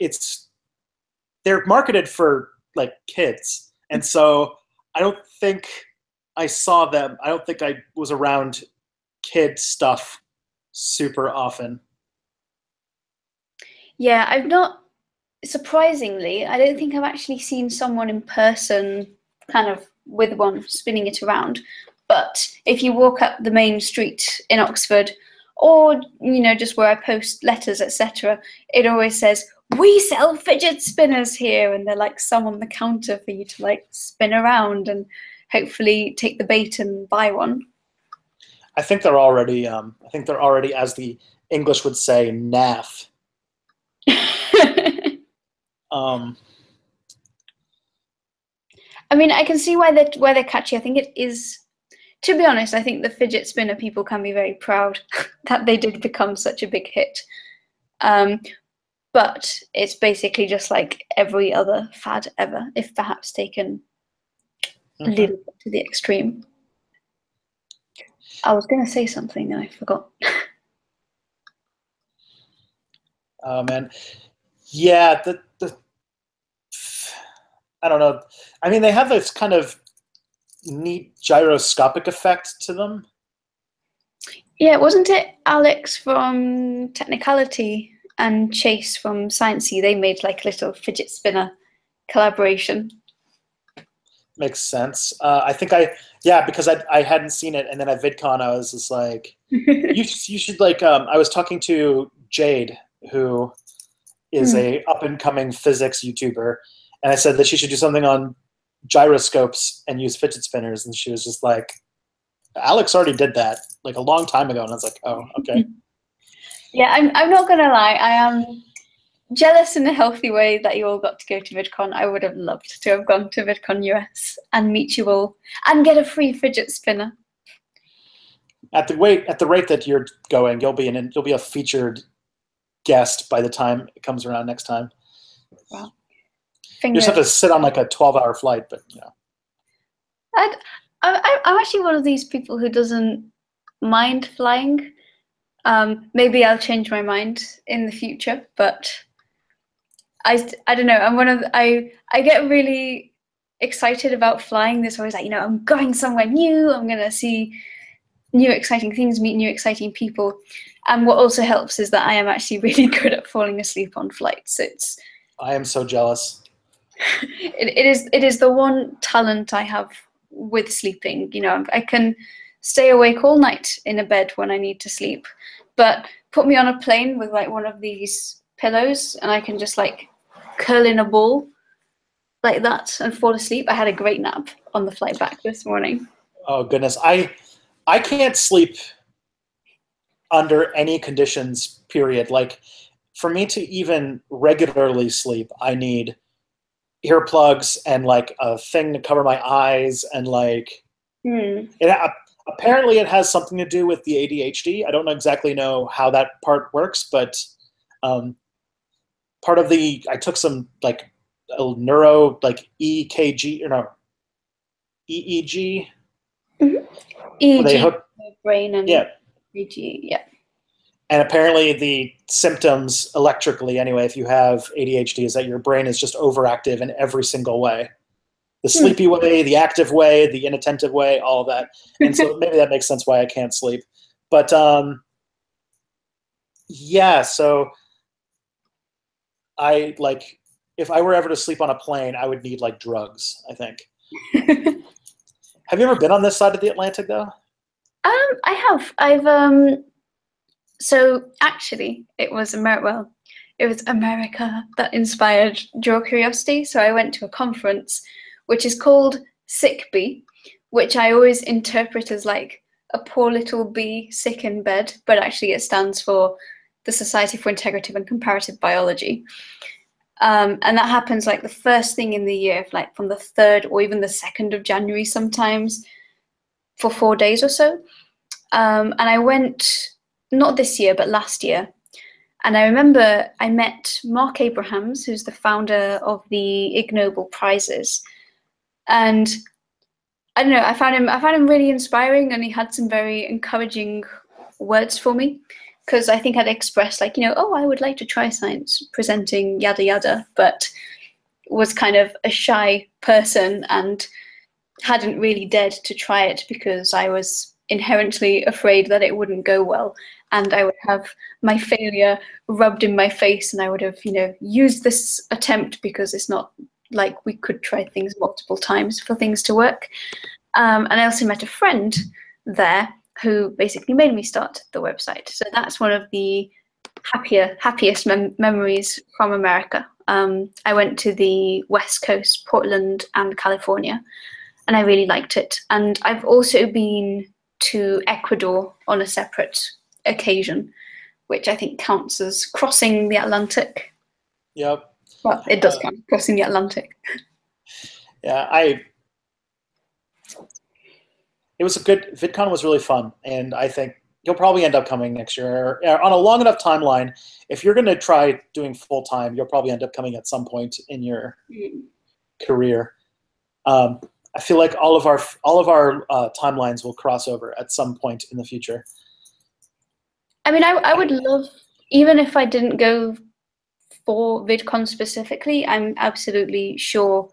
they're marketed for like kids. And so I don't think I saw them. I don't think I was around kid stuff super often. Yeah, I've not, surprisingly, I don't think I've actually seen someone in person kind of with one spinning it around. But if you walk up the main street in Oxford, or, just where I post letters, etc., it always says, "We sell fidget spinners here," and they're like some on the counter for you to like spin around and hopefully take the bait and buy one. I think they're already, as the English would say, naff. I mean, I can see why they're catchy. I think it is, to be honest, I think the fidget spinner people can be very proud that they did become such a big hit. But it's basically just like every other fad ever, if perhaps taken a little bit to the extreme. I was going to say something and I forgot. Oh man, yeah. I don't know. I mean, they have this kind of neat gyroscopic effect to them. Yeah, wasn't it Alex from Technicality and Chase from Sciencey? They made like a little fidget spinner collaboration. Makes sense. I think because I hadn't seen it, and then at VidCon I was just like, you should like. I was talking to Jade, who is a up and coming physics YouTuber, and I said that she should do something on gyroscopes and use fidget spinners, and she was just like, Alex already did that like a long time ago, and I was like, oh, okay. Yeah, I'm not gonna lie, I am jealous in a healthy way that you all got to go to VidCon. I would have loved to have gone to VidCon US and meet you all and get a free fidget spinner. At the rate that you're going, you'll be a featured guest by the time it comes around next time. Wow. You just have to sit on like a 12-hour flight, but I'm actually one of these people who doesn't mind flying. Maybe I'll change my mind in the future, but I don't know. I get really excited about flying. There's always like, I'm going somewhere new. I'm gonna see new exciting things, meet new exciting people. And what also helps is that I am actually really good at falling asleep on flights. I am so jealous. It is the one talent I have with sleeping. You know, I can stay awake all night in a bed when I need to sleep, but put me on a plane with like one of these pillows and I can just like curl in a ball like that and fall asleep. I had a great nap on the flight back this morning. Oh goodness, I can't sleep under any conditions, period. Like, for me to even regularly sleep, I need earplugs and like a thing to cover my eyes, and like apparently it has something to do with the ADHD. I don't exactly know how that part works, but part of the, I took some like neuro, like EKG, or no, EEG. EEG, They hook, brain, and yeah. EEG, yeah. And apparently the symptoms electrically, anyway, if you have ADHD, is that your brain is just overactive in every single way. The sleepy way, the active way, the inattentive way, all of that. And so maybe that makes sense why I can't sleep. But yeah, so I like, if I were ever to sleep on a plane, I would need like drugs, I think. Have you ever been on this side of the Atlantic though? I have. I've so actually it was America that inspired Draw Curiosity. So I went to a conference which is called Sick Bee, which I always interpret as like a poor little bee sick in bed, but actually it stands for the Society for Integrative and Comparative Biology. And that happens like the first thing in the year, like from the 3rd or even the 2nd of January sometimes, for 4 days or so. And I went, not this year, but last year. And I remember I met Mark Abrahams, who's the founder of the Ig Nobel Prizes. And I don't know, I found him really inspiring, and he had some very encouraging words for me, because I think I'd expressed like, you know, oh, I would like to try science, presenting yada yada, but was kind of a shy person and hadn't really dared to try it because I was inherently afraid that it wouldn't go well, and I would have my failure rubbed in my face, and I would have, you know, used this attempt because it's not like we could try things multiple times for things to work. And I also met a friend there who basically made me start the website. So that's one of the happiest memories from America. I went to the West Coast, Portland and California, and I really liked it. And I've also been to Ecuador on a separate occasion, which I think counts as crossing the Atlantic. Yep. Well, it does count, crossing the Atlantic. Yeah, it was a good, VidCon was really fun, and I think you'll probably end up coming next year. On a long enough timeline, if you're going to try doing full-time, you'll probably end up coming at some point in your career. I feel like all of our timelines will cross over at some point in the future. I mean, I would love, even if I didn't go for VidCon specifically, I'm absolutely sure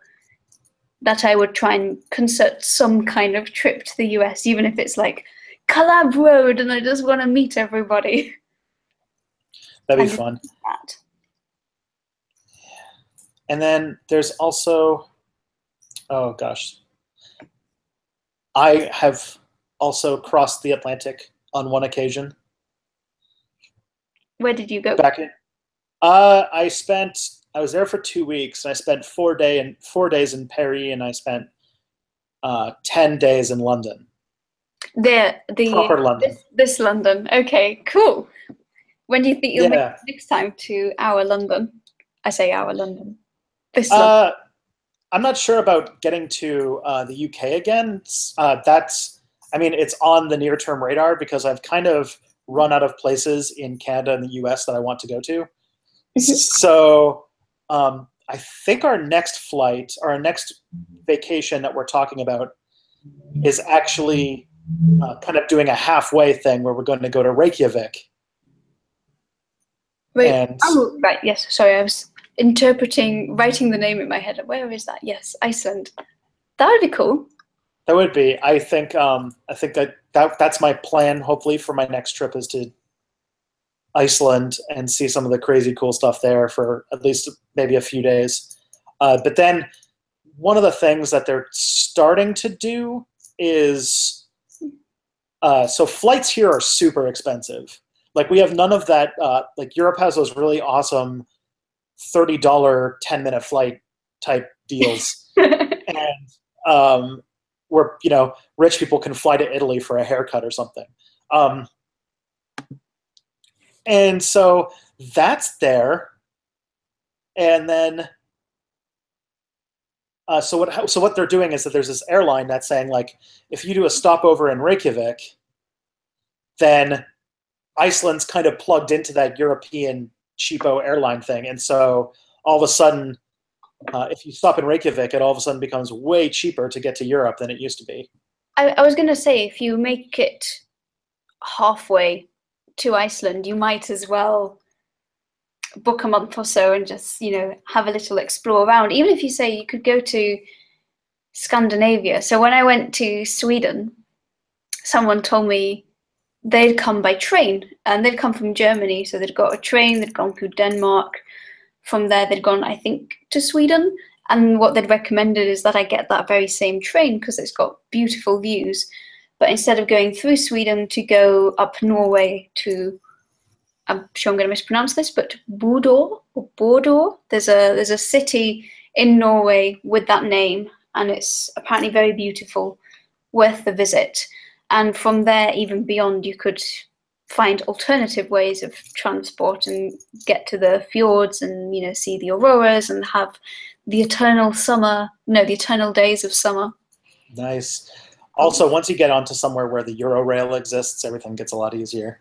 that I would try and concert some kind of trip to the US, even if it's like Collab Road and I just want to meet everybody. That'd be fun. And then there's also, oh gosh, I have also crossed the Atlantic on one occasion. Where did you go? Back in, I was there for 2 weeks, and I spent 4 days in Paris, and I spent 10 days in London. Proper London. This London. Okay, cool. When do you think you'll make it next time to our London? I say our London. This London. I'm not sure about getting to the UK again. I mean, it's on the near-term radar because I've kind of run out of places in Canada and the US that I want to go to. So I think our next flight, or our next vacation that we're talking about, is actually kind of doing a halfway thing where we're going to go to Reykjavik. Wait, right, yes, sorry, I was writing the name in my head. Where is that? Yes, Iceland. That would be cool. That would be. I think that's my plan, hopefully, for my next trip, is to Iceland and see some of the crazy cool stuff there for at least maybe a few days. But then one of the things that they're starting to do is, so flights here are super expensive. Like we have none of that. Like Europe has those really awesome $30 10-minute flight type deals, and where rich people can fly to Italy for a haircut or something. And so that's there, and then so what they're doing is that there's this airline that's saying, like, if you do a stopover in Reykjavik, then Iceland's kind of plugged into that European cheapo airline thing, and so all of a sudden, if you stop in Reykjavik, it all of a sudden becomes way cheaper to get to Europe than it used to be. I was going to say, if you make it halfway to Iceland, you might as well book a month or so and just, have a little explore around. Even if you say you could go to Scandinavia. So when I went to Sweden, someone told me they'd come by train, and they'd come from Germany. So they'd got a train, they'd gone through Denmark. From there, they'd gone, I think, to Sweden. And what they'd recommended is that I get that very same train because it's got beautiful views. But instead of going through Sweden, to go up Norway to, I'm sure I'm going to mispronounce this, but Bodø or Bordeaux. There's a city in Norway with that name, and it's apparently very beautiful, worth the visit. And from there, even beyond, you could find alternative ways of transport and get to the fjords and see the auroras and have the eternal days of summer. Nice. Also, once you get onto somewhere where the Eurorail exists, everything gets a lot easier.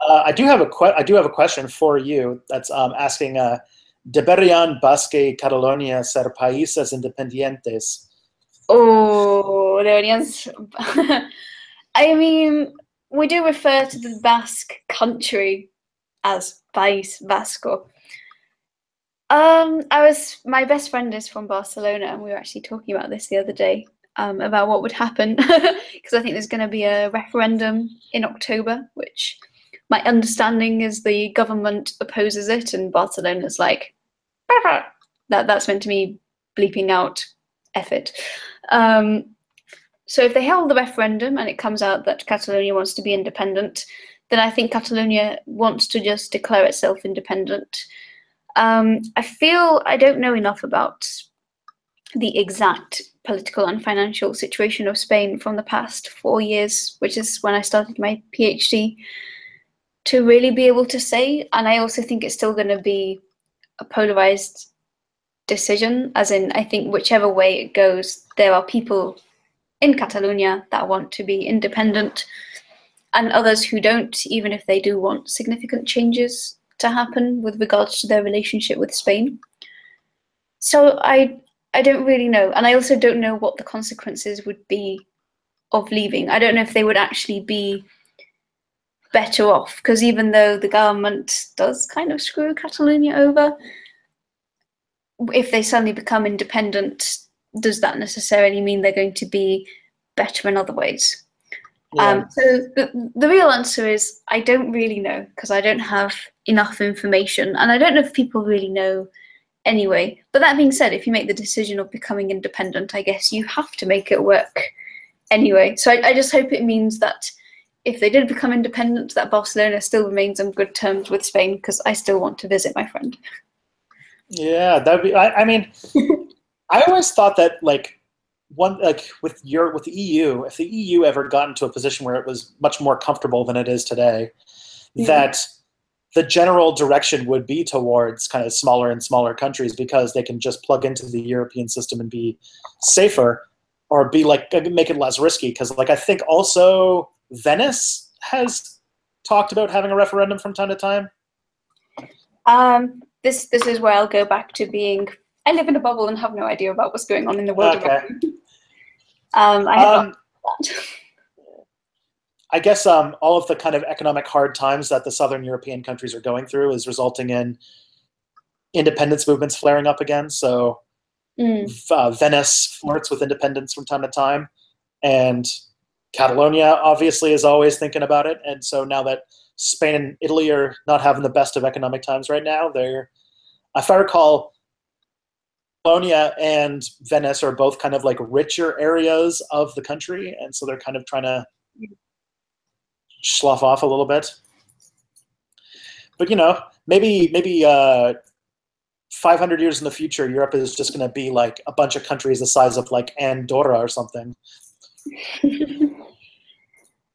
I do have a question for you that's asking, ¿Deberían Basque Catalonia ser países independientes? Oh, deberían. I mean, we do refer to the Basque country as País Vasco. My best friend is from Barcelona, and we were actually talking about this the other day, about what would happen, because I think there's going to be a referendum in October, which my understanding is the government opposes it, and Barcelona's like, that's meant to me bleeping out F it. So if they held the referendum and it comes out that Catalonia wants to be independent, then I think Catalonia wants to just declare itself independent. I feel I don't know enough about the exact political and financial situation of Spain from the past 4 years, which is when I started my PhD, to really be able to say. And I also think it's still going to be a polarized decision, as in, I think whichever way it goes, there are people in Catalonia that want to be independent and others who don't, even if they do want significant changes to happen with regards to their relationship with Spain. So I don't really know. And I also don't know what the consequences would be of leaving. I don't know if they would actually be better off, because even though the government does kind of screw Catalonia over, if they suddenly become independent, does that necessarily mean they're going to be better in other ways? Yeah. So the real answer is I don't really know, because I don't have enough information, and I don't know if people really know anyway. But that being said, if you make the decision of becoming independent, I guess you have to make it work anyway. So I just hope it means that if they did become independent, that Barcelona still remains on good terms with Spain, because I still want to visit my friend. Yeah, that'd be. I mean, I always thought that with the EU, if the EU ever got into a position where it was much more comfortable than it is today, that the general direction would be towards kind of smaller and smaller countries, because they can just plug into the European system and be safer, or be make it less risky. Because I think also Venice has talked about having a referendum from time to time. This is where I'll go back to being, I live in a bubble and have no idea about what's going on in the world. Okay. I have not that. I guess all of the kind of economic hard times that the southern European countries are going through is resulting in independence movements flaring up again. So Venice flirts with independence from time to time, and Catalonia obviously is always thinking about it. And so now that Spain and Italy are not having the best of economic times right now, if I recall, Bologna and Venice are both kind of like richer areas of the country, and so they're kind of trying to slough off a little bit. But maybe 500 years in the future, Europe is just going to be like a bunch of countries the size of like Andorra or something.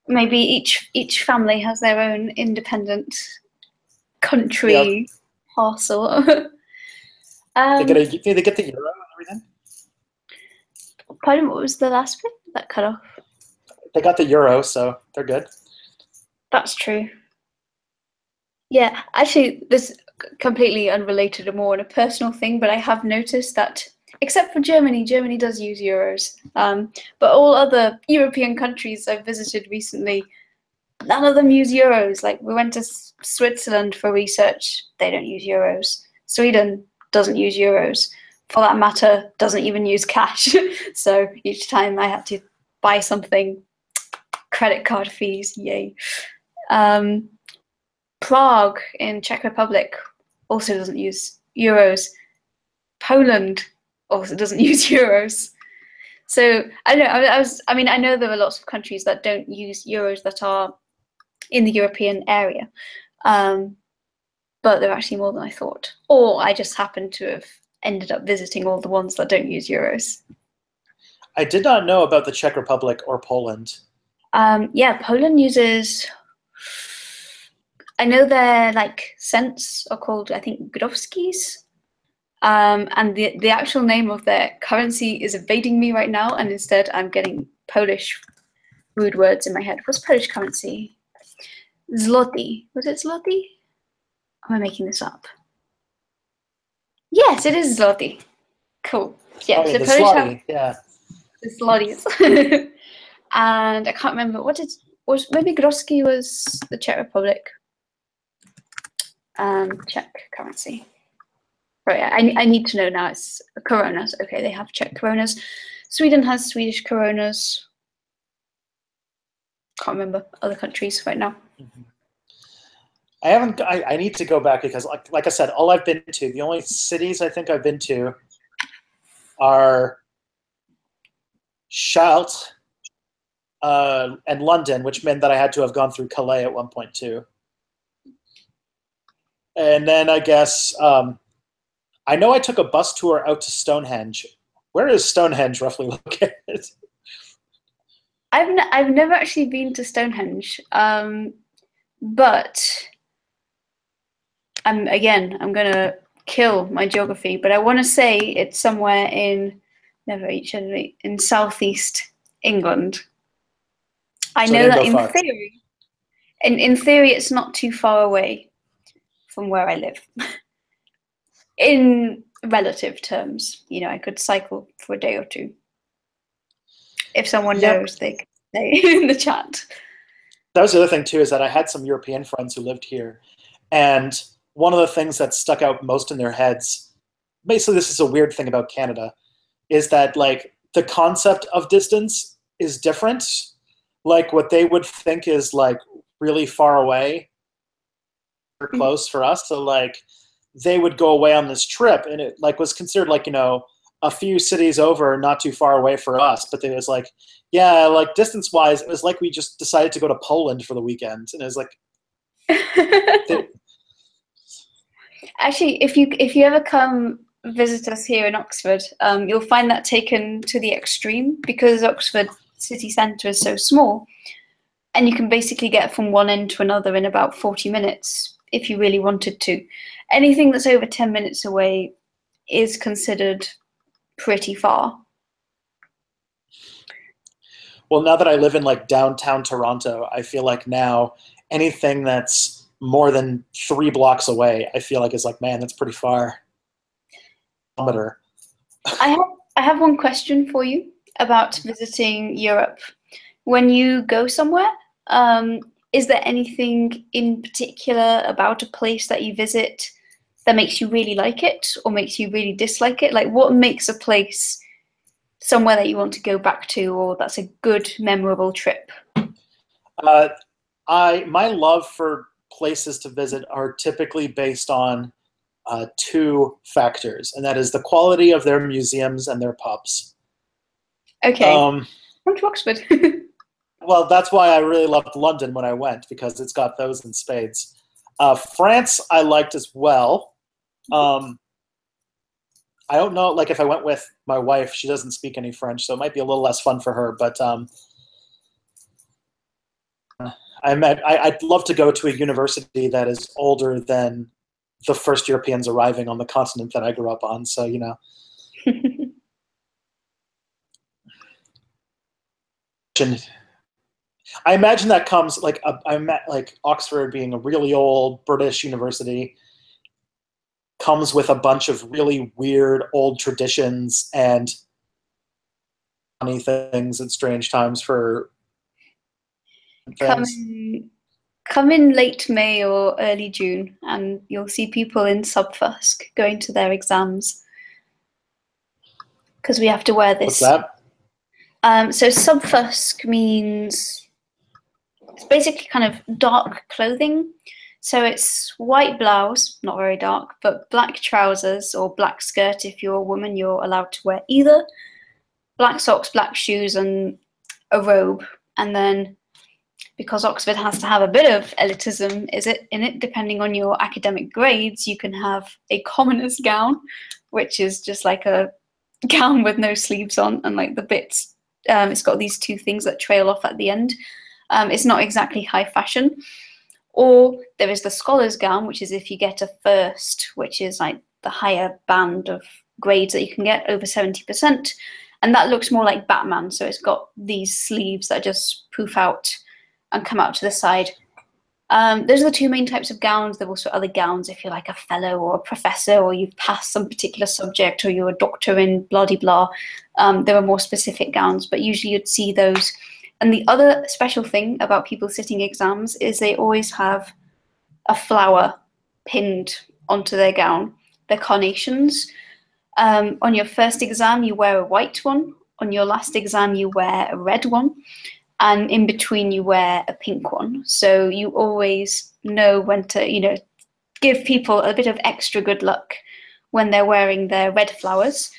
Maybe each family has their own independent country parcel. They get the euro and everything. Pardon, what was the last bit that cut off? They got the euro, so they're good. That's true. Yeah, actually, this completely unrelated and more on a personal thing, but I have noticed that, except for Germany does use euros, but all other European countries I've visited recently, none of them use euros. Like, we went to Switzerland for research, they don't use euros. Sweden doesn't use euros. For that matter, doesn't even use cash. So each time I had to buy something, credit card fees, yay. Prague in Czech Republic also doesn't use euros. Poland also doesn't use euros. So I don't know. I know there are lots of countries that don't use euros that are in the European area, but there are actually more than I thought. Or I just happened to have ended up visiting all the ones that don't use euros. I did not know about the Czech Republic or Poland. Yeah, Poland uses. I know their like cents are called, I think, groszkis. And the actual name of their currency is evading me right now, and instead I'm getting Polish rude words in my head. What's Polish currency? Zloty. Was it zloty? Am I making this up? Yes, it is zloty. Cool. Yeah, so the Polish zloty, yeah. The zlotys. And I can't remember maybe groszki was the Czech Republic. Czech currency. Right, I need to know now. It's coronas. Okay, they have Czech coronas. Sweden has Swedish coronas. Can't remember other countries right now. Mm-hmm. I need to go back because, like I said, all I've been to, the only cities I think I've been to are SirionAUT and London, which meant that I had to have gone through Calais at one point too. And then I guess I know I took a bus tour out to Stonehenge. Where is Stonehenge roughly located? I've never actually been to Stonehenge, but I'm gonna kill my geography, but I want to say it's somewhere in southeast England. I know that in theory it's not too far away from where I live. In relative terms, I could cycle for a day or two. If someone knows, they can say in the chat. That was the other thing too, is that I had some European friends who lived here, and one of the things that stuck out most in their heads, basically this is a weird thing about Canada, is that like the concept of distance is different. Like what they would think is like really far away or close for us. So like they would go away on this trip and it like was considered like, a few cities over, not too far away for us. But they was like, yeah, like distance wise, it was like we just decided to go to Poland for the weekend. And it was like, Actually, if you ever come visit us here in Oxford, you'll find that taken to the extreme, because Oxford city centre is so small, and you can basically get from one end to another in about 40 minutes if you really wanted to. Anything that's over 10 minutes away is considered pretty far. Well, now that I live in like downtown Toronto, I feel like now anything that's more than 3 blocks away, I feel like is like, man, that's pretty far. I have one question for you about visiting Europe. When you go somewhere, is there anything in particular about a place that you visit that makes you really like it or makes you really dislike it? Like, what makes a place somewhere that you want to go back to, or that's a good, memorable trip? My love for places to visit are typically based on two factors, and that is the quality of their museums and their pubs. Okay. Come to Oxford. Well, that's why I really loved London when I went, because it's got those in spades. France, I liked as well. I don't know, like if I went with my wife, she doesn't speak any French, so it might be a little less fun for her. But I'd love to go to a university that is older than the first Europeans arriving on the continent that I grew up on. So, you know. I imagine that comes like Oxford being a really old British university comes with a bunch of really weird old traditions and funny things at strange times for things. Come in late May or early June, and you'll see people in subfusk going to their exams because we have to wear this. What's that? So subfusk means it's basically kind of dark clothing. So it's white blouse, not very dark, but black trousers or black skirt. If you're a woman, you're allowed to wear either. Black socks, black shoes, and a robe. And then, because Oxford has to have a bit of elitism in it, depending on your academic grades, you can have a commoner's gown, which is just like a gown with no sleeves on, and like the bits, it's got these two things that trail off at the end. It's not exactly high fashion. Or there is the scholar's gown, which is if you get a first, which is like the higher band of grades that you can get, over 70%. And that looks more like Batman. So it's got these sleeves that just poof out and come out to the side. Those are the two main types of gowns. There are also other gowns if you're like a fellow or a professor, or you've passed some particular subject, or you're a doctor in blah-de-blah. There are more specific gowns, but usually you'd see those. And the other special thing about people sitting exams is they always have a flower pinned onto their gown. They're carnations. On your first exam, you wear a white one. On your last exam, you wear a red one. And in between, you wear a pink one. So you always know when to, give people a bit of extra good luck when they're wearing their red flowers.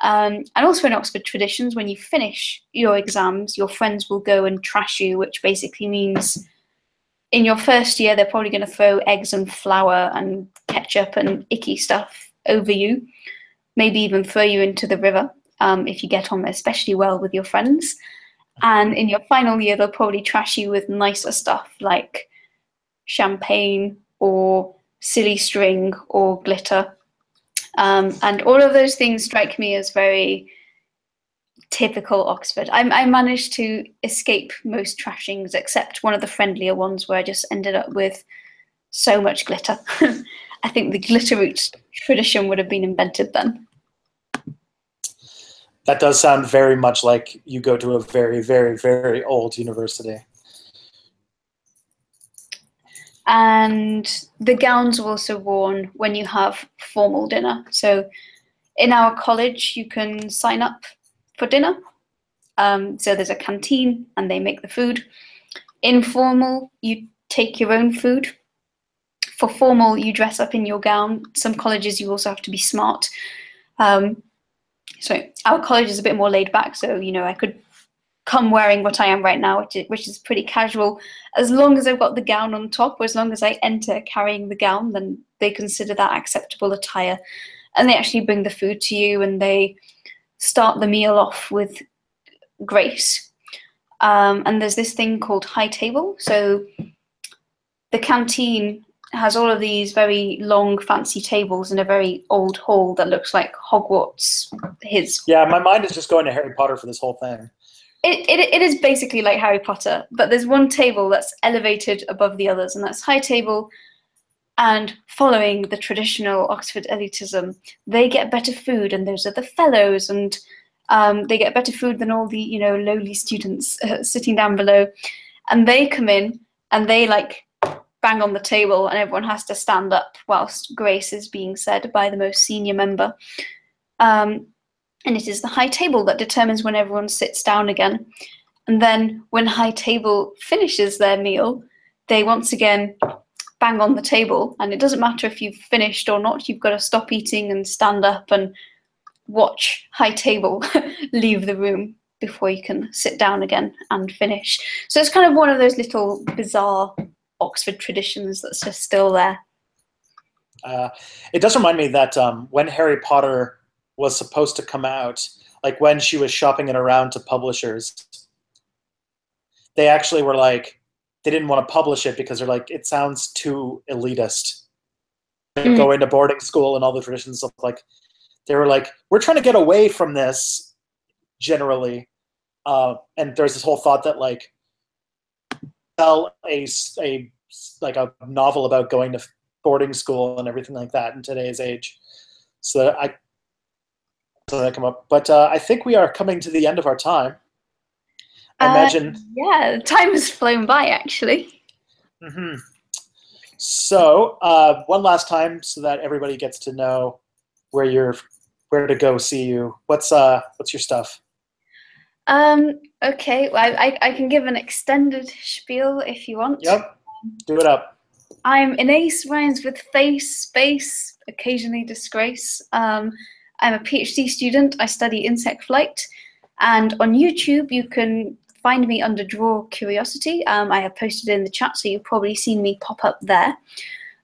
And also in Oxford traditions, when you finish your exams, your friends will go and trash you, which basically means in your first year, they're probably going to throw eggs and flour and ketchup and icky stuff over you, maybe even throw you into the river if you get on especially well with your friends. And in your final year, they'll probably trash you with nicer stuff like champagne or silly string or glitter. And all of those things strike me as very typical Oxford. I managed to escape most trashings except one of the friendlier ones where I just ended up with so much glitter. I think the glitter route tradition would have been invented then. That does sound very much like you go to a very, very, very old university. And the gowns are also worn when you have formal dinner. So in our college, you can sign up for dinner. So there's a canteen and they make the food. Informal, you take your own food. For formal, you dress up in your gown. Some colleges, you also have to be smart. So our college is a bit more laid back. So, I could come wearing what I am right now, which is pretty casual. As long as I've got the gown on top, or as long as I enter carrying the gown, then they consider that acceptable attire. And they actually bring the food to you and they start the meal off with grace. And there's this thing called high table. So the canteen has all of these very long, fancy tables in a very old hall that looks like Hogwarts. Yeah, my mind is just going to Harry Potter for this whole thing. It is basically like Harry Potter, but there's one table that's elevated above the others, and that's high table. And following the traditional Oxford elitism, they get better food, and those are the fellows, and they get better food than all the lowly students sitting down below. And they come in and they like bang on the table, and everyone has to stand up whilst grace is being said by the most senior member. And it is the high table that determines when everyone sits down again. And then when high table finishes their meal, they once again bang on the table, and it doesn't matter if you've finished or not. You've got to stop eating and stand up and watch high table leave the room before you can sit down again and finish. So it's kind of one of those little bizarre Oxford traditions that's just still there. It does remind me that when Harry Potter was supposed to come out, like when she was shopping it around to publishers, they actually were like, they didn't want to publish it because they're like, it sounds too elitist. Going to boarding school and all the traditions of like, they were like, we're trying to get away from this generally. And there's this whole thought that like, tell a novel about going to boarding school and everything like that in today's age. So that come up. But I think we are coming to the end of our time. I imagine. Yeah, time has flown by, actually. Mm-hmm. So one last time, so that everybody gets to know where to go see you. What's your stuff? Okay, well, I can give an extended spiel if you want. Yep, do it up. I'm Ines, rhymes with face, space, occasionally disgrace. I'm a PhD student. I study insect flight. And on YouTube, you can find me under Draw Curiosity. I have posted in the chat, so you've probably seen me pop up there.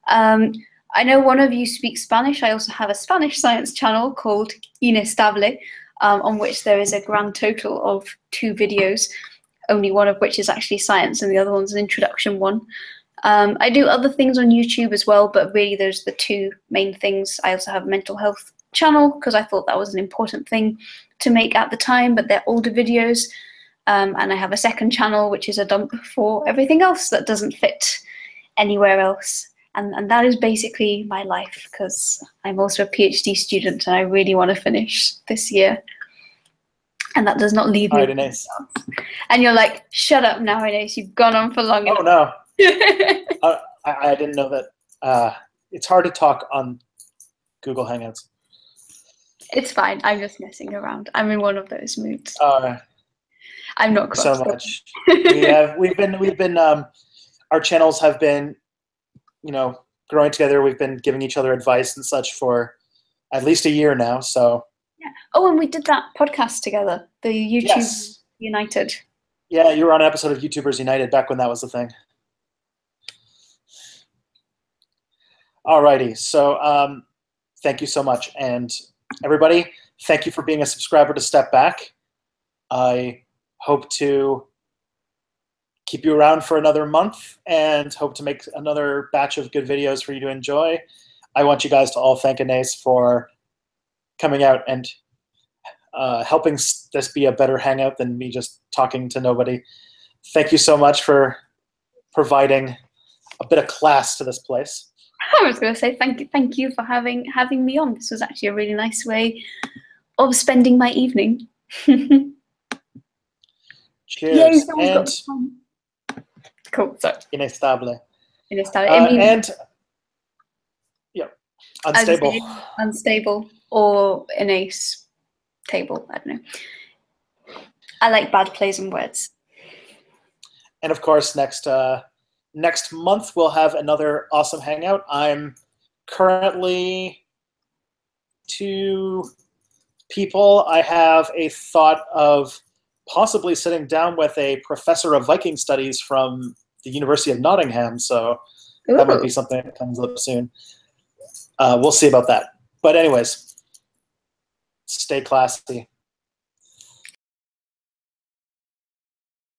I know one of you speaks Spanish. I also have a Spanish science channel called Ines, on which there is a grand total of 2 videos, only one of which is actually science and the other one's an introduction one. I do other things on YouTube as well, but really those are the 2 main things. I also have a mental health channel because I thought that was an important thing to make at the time, but they're older videos. And I have a second channel, which is a dump for everything else that doesn't fit anywhere else. And that is basically my life, because I'm also a PhD student and I really want to finish this year. And that does not leave me. All right, Ines. And you're like, shut up now, Ines. You've gone on for long enough. Oh, no. I didn't know that. It's hard to talk on Google Hangouts. It's fine. I'm just messing around. I'm in one of those moods. I'm not cross. So much. We've been our channels have been, growing together. We've been giving each other advice and such for at least a year now. So. Yeah. Oh, and we did that podcast together, the YouTube United. Yeah, you were on an episode of YouTubers United back when that was the thing. Alrighty, so thank you so much, and everybody, thank you for being a subscriber to Step Back. I hope to keep you around for another month and hope to make another batch of good videos for you to enjoy. I want you guys to all thank Ines for coming out and helping this be a better hangout than me just talking to nobody. Thank you so much for providing a bit of class to this place. I was going to say thank you for having me on. This was actually a really nice way of spending my evening. Cheers. Yay, and cool. Sorry. Inestable. And yeah, unstable. Unstable or Ines table. I don't know. I like bad plays on words. And of course, next month we'll have another awesome hangout. I'm currently 2 people. I have a thought of possibly sitting down with a professor of Viking studies from the University of Nottingham. So that might be something that comes up soon. We'll see about that. But anyways, stay classy.